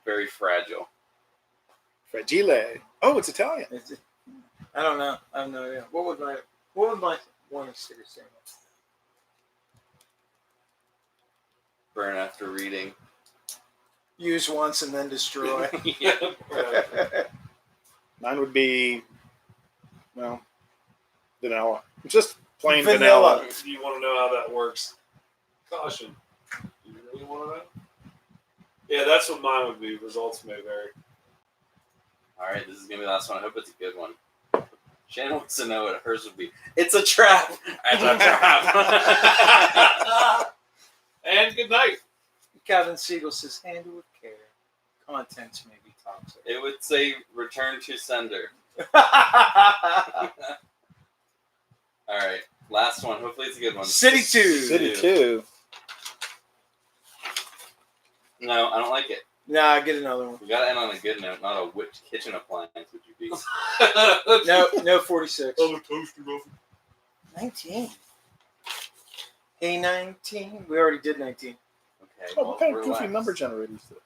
Very fragile. Fragile. Oh, it's Italian. I don't know. I have no idea. What would my warning sticker say? Burn after reading. Use once and then destroy. Yeah. Mine would be, well, vanilla. Just plain Vanilla. vanilla. Do you want to know how that works? Caution. You really want to know? Yeah, that's what mine would be. Results may vary. All right, this is gonna be the last one. I hope it's a good one. Shannon wants to know what hers would be. It's a trap. It's a trap. And good night. Kevin Siegel says, handle with care. Contents may be toxic. It would say return to sender. All right, last one. Hopefully it's a good one. City 2. City 2. No, I don't like it. Nah, get another one. We gotta end on a good note, not a whipped kitchen appliance, would you be? No 46. Oh, the toaster oven. 19. Hey, 19. We already did 19. Okay, Oh, well, what kind of relax. goofy number generator is this?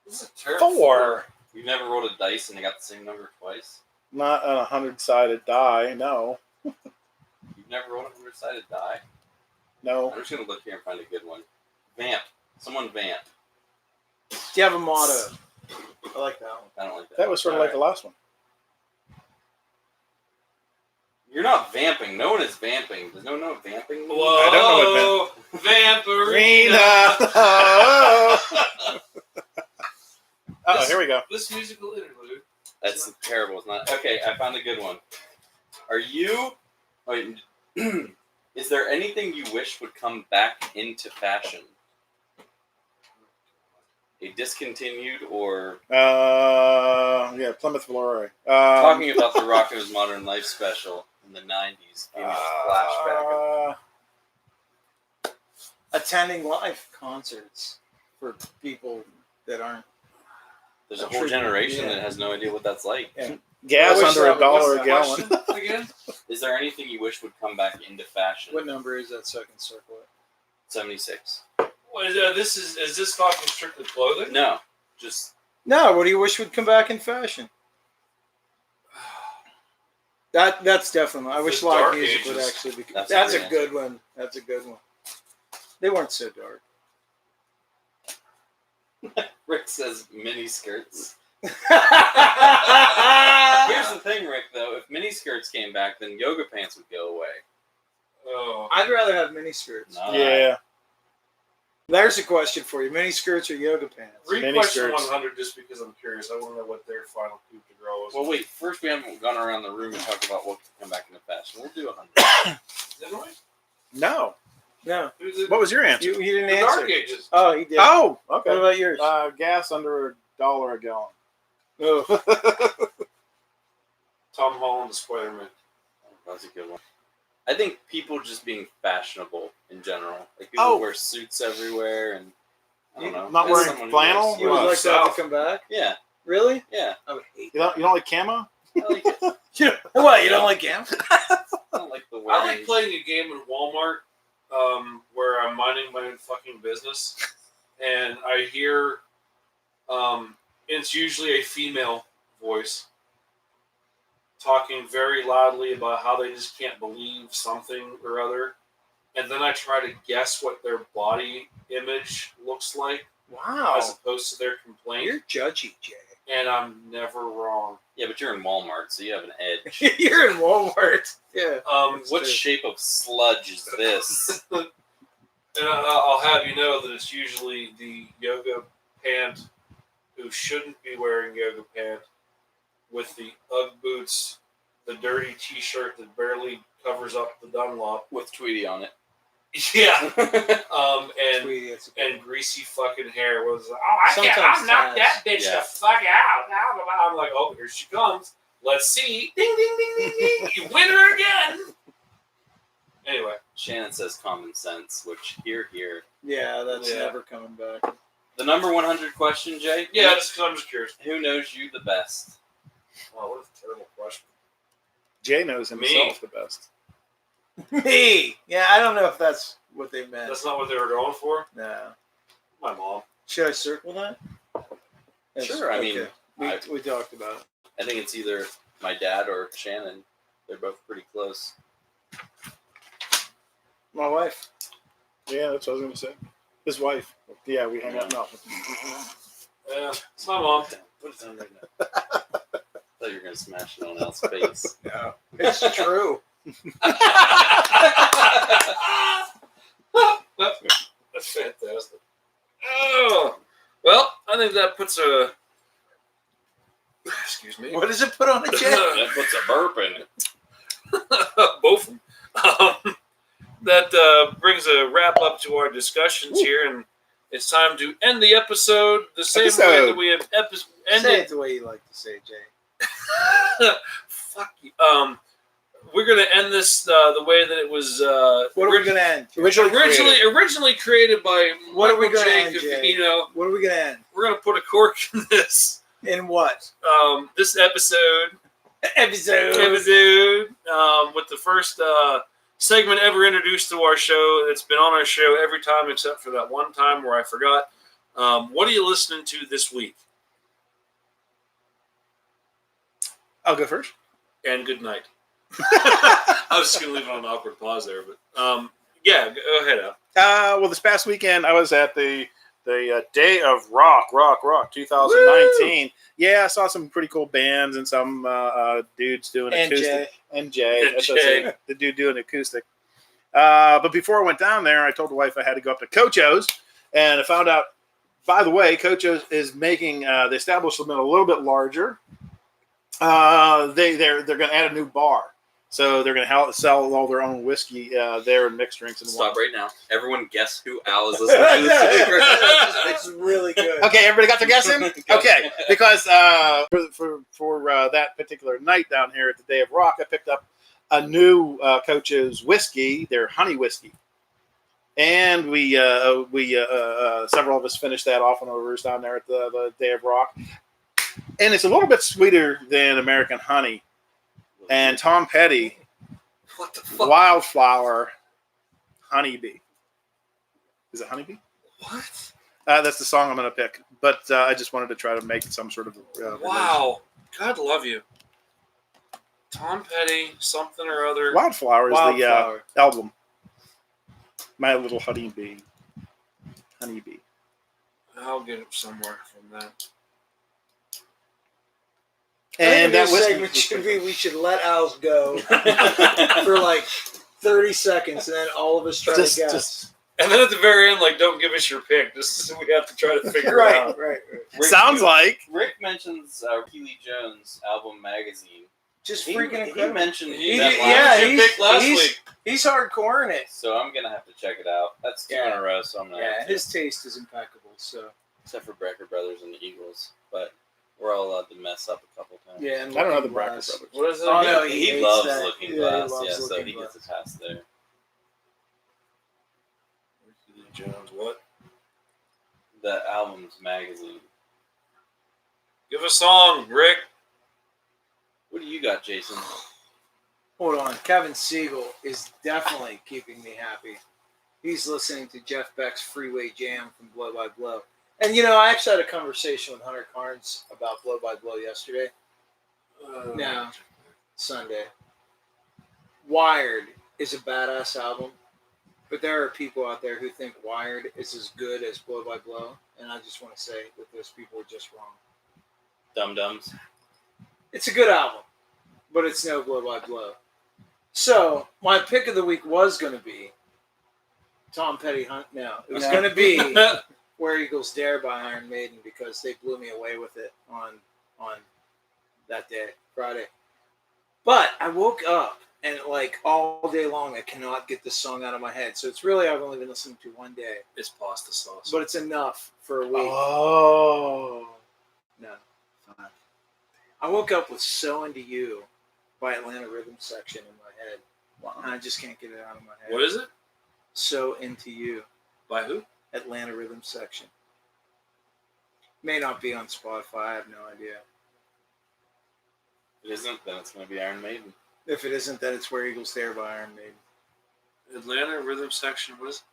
This is a terrible. 4. You've never rolled a dice and they got the same number twice? Not a 100-sided die. No. You've never rolled a 100-sided die? No. I'm just gonna look here and find a good one. Vamp. Someone vamp. Do you have a motto? I like that one. I don't like that. That was sort of like the last one. You're not vamping. No one is vamping. Does no one know what vamping means? Whoa, I don't know Vampirina. Oh, here we go. This musical interlude. That's terrible. It's not. Okay, I found a good one. Are you? Wait, is there anything you wish would come back into fashion? A discontinued or Yeah, Plymouth Valore. talking about the Rocko's Modern Life special in the 90s. Gave me a flashback. Attending live concerts for people that aren't. There's a whole generation Yeah. that has no idea what that's like. Yeah. Gas I wish under that a dollar What's a the gallon. question again? Is there anything you wish would come back into fashion? What number is that second circle? 76. What is, is this talking strictly clothing? No, just No, what do you wish would come back in fashion? That's definitely. I wish The live Dark music would Ages. actually be. That's That's a a good good one. That's a good one. They weren't so dark. Rick says mini skirts. Here's I'd the thing, Rick, though. If mini skirts came back, then yoga pants would go away. Oh. rather have mini skirts. No. Yeah. There's a question for you: mini skirts or yoga pants? Read Mini question skirts. 100 just because I'm curious. I want to know what their final coup de grace was. Well, wait. First, we haven't gone around the room and talked about what could come back into fashion. We'll do 100. Didn't we? No. No, What was your answer? you didn't The answer. Dark Ages. Oh, he did. Oh, What okay. about yours? Gas under a dollar a gallon. Oh. Tom Holland, the Spider-Man. That's a good one. I think people just being fashionable in general. Like people Oh. wear suits everywhere, and I don't know. Not As wearing someone who flannel? wears You would Well, like that South. to come back? Yeah, Really? yeah. I would hate You don't like camo? I like it. What? You don't like him? I don't like the I wearing. like playing a game in Walmart where I'm minding my own fucking business, and I hear it's usually a female voice talking very loudly about how they just can't believe something or other, and then I try to guess what their body image looks like Wow. as opposed to their complaint, You're judgy, Jay. and I'm never wrong. Yeah, but you're in Walmart, so you have an edge. You're in Walmart. Yeah. That's What true. shape of sludge is this? And I'll have you know that it's usually the yoga pant who shouldn't be wearing yoga pant with the Ugg boots the dirty T-shirt that barely covers up the Dunlop. With Tweety on it. Yeah. And Tweety, it's and greasy fucking hair was. Oh, I can't. Sometimes I'll knock Taz. that bitch Yeah. the fuck out. I'm like, oh, here she comes. Let's see. Ding, ding, ding, ding, ding. You win her again. Anyway, Shannon says common sense, which here. yeah, that's Yeah. never coming back. The number 100 question, Jay. yeah, I'm just curious. Who knows you the best? Wow, what a terrible question. Jay knows himself the best. Me. Yeah, I don't know if that's what they meant. That's not what they were going for. No. My mom. Should I circle that? Sure, I mean, we talked about it. I think it's either my dad or Shannon. They're both pretty close. My wife. Yeah, that's what I was gonna say. His wife. Yeah, we hang out now. Yeah, it's my mom. Put it down right now. I thought you were gonna smash it on Al's face. No. It's true. That's fantastic. Oh, well, I think that puts a. Excuse me. What does it put on a jet? That puts a burp in it. Both of them. That brings a wrap up to our discussions here, and it's time to end the episode the same way that we have Say ended. it the way you like to say it, Jay. Fuck you. We're gonna end this the way that it was. What are we going to end? Originally created by What are we Michael gonna J. end, Jay? Covino. What are we going to end? We're gonna put a cork in this. In what? This episode Episode. with the first segment ever introduced to our show. It's been on our show every time except for that one time where I forgot. What are you listening to this week? I'll go first. And good night. I was just gonna leave it on an awkward pause there, but yeah, go ahead, Al. Well, this past weekend I was at the Day of Rock 2019. Woo! Yeah, I saw some pretty cool bands and some dudes doing acoustic. And Jay. And Jay. The dude doing acoustic. But before I went down there, I told the wife I had to go up to Cocho's, and I found out, by the way, Cocho's is making the establishment a little bit larger. They're going to add a new bar. So they're going to sell all their own whiskey there and mixed drinks and Stop wine. right now. Everyone guess who Al is listening to this week. It's really good. Okay, everybody got their guessing? Okay, because for that particular night down here at the Day of Rock, I picked up a new Coach's whiskey, their honey whiskey. And we several of us finished that off on overs down there at the Day of Rock. And it's a little bit sweeter than American honey. And Tom Petty, What the fuck? Wildflower Honeybee. Is it Honeybee? What? That's the song I'm going to pick. But I just wanted to try to make some sort of Wow. God love you. Tom Petty, something or other. Wildflower is Wildflower. the album. My Little Honeybee. Honeybee. I'll get it somewhere from that. And that this whiskey segment should be we should let Al's go for like 30 seconds, and then all of us try to guess. And then at the very end, like, don't give us your pick. Just we have to try to figure right, it out. right. Sounds like. Rick mentions Keely Jones album magazine. Just He freaking incredible. mentioned He that did- last yeah, week. he picked last week. He's hardcore in it. So I'm gonna have to check it out. That's two in a row, so I'm gonna Yeah, have to, his taste is impeccable. So except for Brecker Brothers and the Eagles. But we're all allowed to mess up a couple times. yeah, and I don't know the Looking Bracker Glass. brothers. What is it? Oh, again? no, He hates loves that. Looking Yeah, he Glass, loves so Looking he Glass. gets a pass there. Jones, what? The album's magazine. Give a song, Rick. What do you got, Jason? Hold on, Kevin Siegel is definitely keeping me happy. He's listening to Jeff Beck's Freeway Jam from Blow by Blow. And, you know, I actually had a conversation with Hunter Carnes about Blow by Blow yesterday. No. Sunday. Wired is a badass album, but there are people out there who think Wired is as good as Blow by Blow, and I just want to say that those people are just wrong. Dum Dums. It's a good album, but it's no Blow by Blow. So, my pick of the week was going to be Tom Petty Hunt. No, it was No. going to be Where Eagles Dare by Iron Maiden because they blew me away with it on that day, Friday. But I woke up and like all day long I cannot get this song out of my head. So it's really I've only been listening to one day, It's pasta sauce. but it's enough for a week. Oh. No. I woke up with "So Into You" by Atlanta Rhythm Section in my head, and I just can't get it out of my head. What is it? "So Into You," By who? Atlanta Rhythm Section. May not be on Spotify. I have no idea. If it isn't, then it's going to be Iron Maiden. If it isn't, then it's "Where Eagles Dare" by Iron Maiden. Atlanta Rhythm Section. What is it?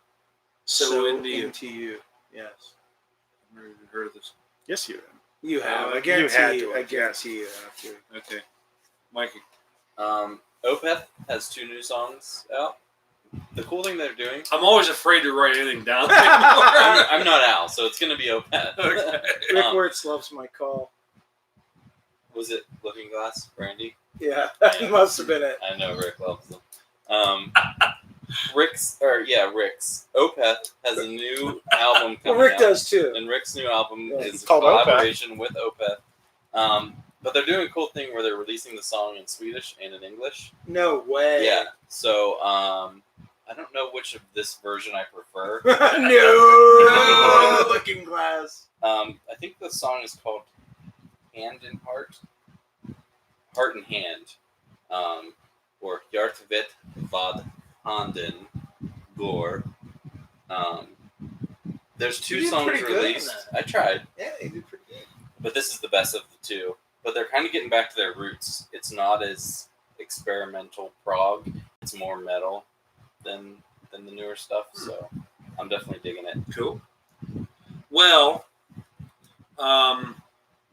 So Into You. Into You. Yes. I've never even heard of this. Yes, you. You have. I You guarantee had you. to I have, guarantee you have to. Okay. Mikey. Opeth has 2 new songs out. The cool thing they're doing, I'm always afraid to write anything down. I'm not Al, so it's going to be Opeth. Okay. Rick Um, Wirtz loves my call. Was it Looking Glass, Brandy? Yeah, that must have been it. I know Rick loves them. Rick's. Opeth has a new album Well, coming Rick out. does too. And Rick's new album Yeah, is it's a called Opeth. collaboration with Opeth. But they're doing a cool thing where they're releasing the song in Swedish and in English. No way. Yeah. So I don't know which of this version I prefer. No. Looking Glass. I think the song is called Hand in Heart. Heart in Hand. Or Hjartvet vad handen går. There's You 2 did songs pretty good on released. that. I tried. Yeah, you did pretty good. But this is the best of the 2. But they're kind of getting back to their roots. It's not as experimental prog. It's more metal than the newer stuff. So I'm definitely digging it. Cool. Well,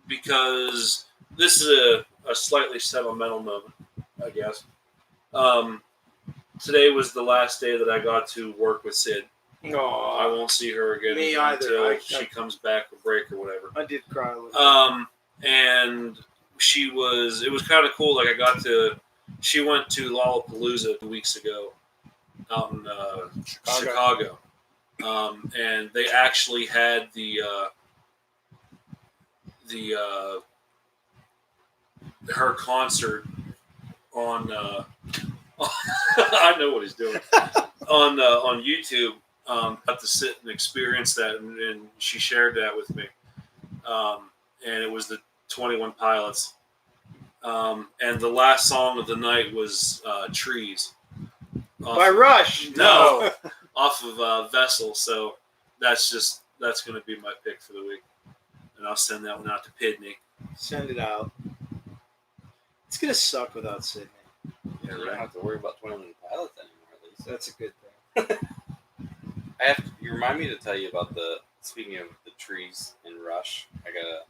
because this is a slightly sentimental moment, I guess. Today was the last day that I got to work with Sid. I No, won't see her again Me either. until she comes back or break or whatever. I did cry a little. And it was kind of cool. Like she went to Lollapalooza 2 weeks ago out in Chicago. And they actually had her concert on I know what he's doing on YouTube. Got to sit and experience that, and she shared that with me. And it was the 21 Pilots. And the last song of the night was Trees. By Rush. No. Off of Vessel. So that's going to be my pick for the week. And I'll send that one out to Pidney. Send it out. It's gonna suck without Sydney. Yeah, You don't right. have to worry about 21 Pilots anymore, at least. That's a good thing. You remind me to tell you about speaking of the trees in Rush, I got a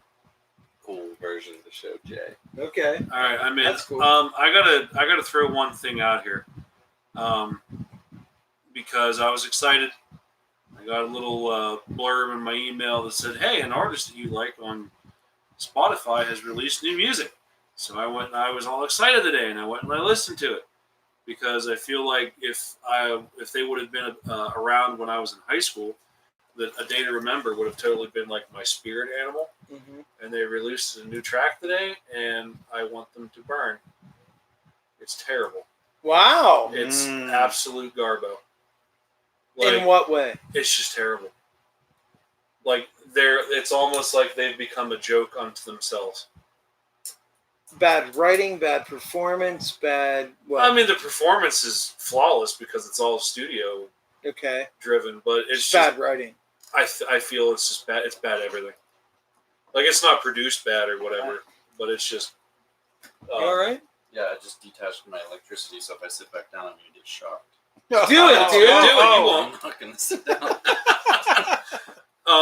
cool version to show Jay. Okay. All right, I'm in. That's cool. I gotta throw one thing out here, because I was excited. I got a little blurb in my email that said, "Hey, an artist that you like on Spotify has released new music." So I went and I was all excited today, and I went and I listened to it because I feel like if they would have been around when I was in high school, that A Day to Remember would have totally been like my spirit animal. Mm-hmm. And they released a new track today, and I want them to burn. It's terrible. Wow. It's absolute garbo. In what way? It's just terrible. Like it's almost like they've become a joke unto themselves. Bad writing, bad performance, bad. What? I mean, the performance is flawless because it's all studio Okay. driven, but it's Bad just, writing. I feel it's just bad. It's bad everything. Like it's not produced bad or whatever, but it's just. All right. Yeah, I just detached my electricity, so if I sit back down, I'm going to get shocked. Do it, dude. Do it. You won't. I'm not going to sit down.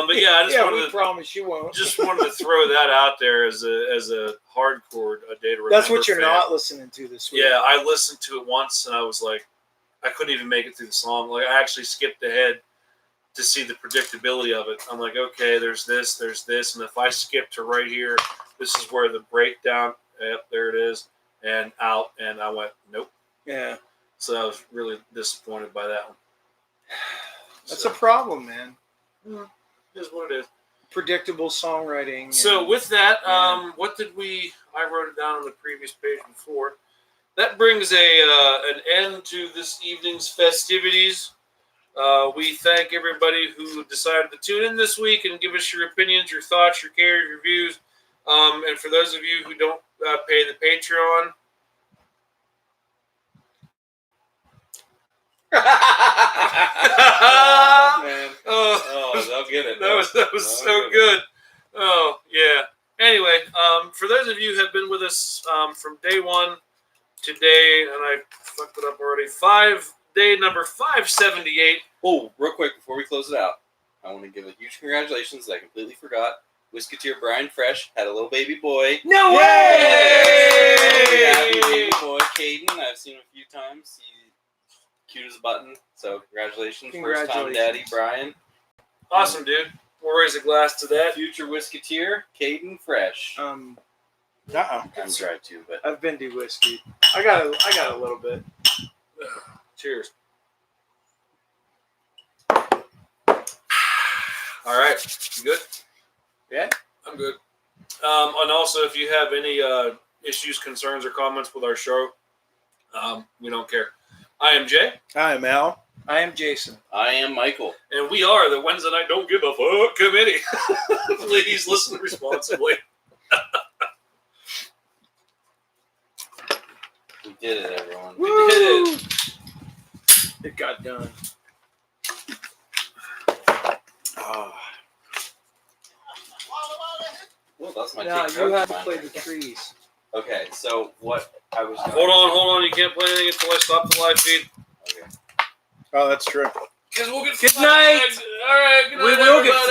But yeah, I just Yeah, wanted we to. promise you won't. Just wanted to throw that out there as a hardcore A Day to Remember. That's what you're fan. not listening to this week. Yeah, I listened to it once and I was like, I couldn't even make it through the song. Like I actually skipped ahead to see the predictability of it. I'm like, okay, there's this, and if I skip to right here, this is where the breakdown. Yep, there it is, and out, and I went, nope. Yeah. So I was really disappointed by that one. That's So, a problem, man. it is what it is. Predictable songwriting. So and- with that, Yeah. what did I wrote it down on the previous page before. that brings an end to this evening's festivities. We thank everybody who decided to tune in this week and give us your opinions, your thoughts, your cares, your views. And for those of you who don't pay the Patreon, Oh, man. oh, They'll get it. that was so good. Oh yeah. Anyway, for those of you who have been with us from day one to day, and I fucked it up already. Day number 578. Oh, real quick before we close it out, I want to give a huge congratulations. I completely forgot. Whisketeer Brian Fresh had a little baby boy. No Yay! way! Happy baby boy, Caden. I've seen him a few times. He's cute as a button. So congratulations, first time daddy, Brian. Awesome, dude. We'll raise a glass to that. Future Whisketeer, Caden Fresh. Uh-oh. I'm dry too, but I've been to whiskey. I got a little bit. Cheers. All right, you good? Yeah. I'm good. And also, if you have any issues, concerns, or comments with our show, we don't care. I am Jay, I am Al. I am Jason. I am Michael. and we are the Wednesday Night Don't Give a Fuck Committee. Please listen responsibly. We did it, everyone. We did it. It got done. Oh. Well, that's my No, take. you have to play the trees. Okay, so what I was going Hold on. You can't play anything until I stop the live feed. Okay. Oh, that's true. Because we'll get Good flagged. night. All right, good night, We will get everybody.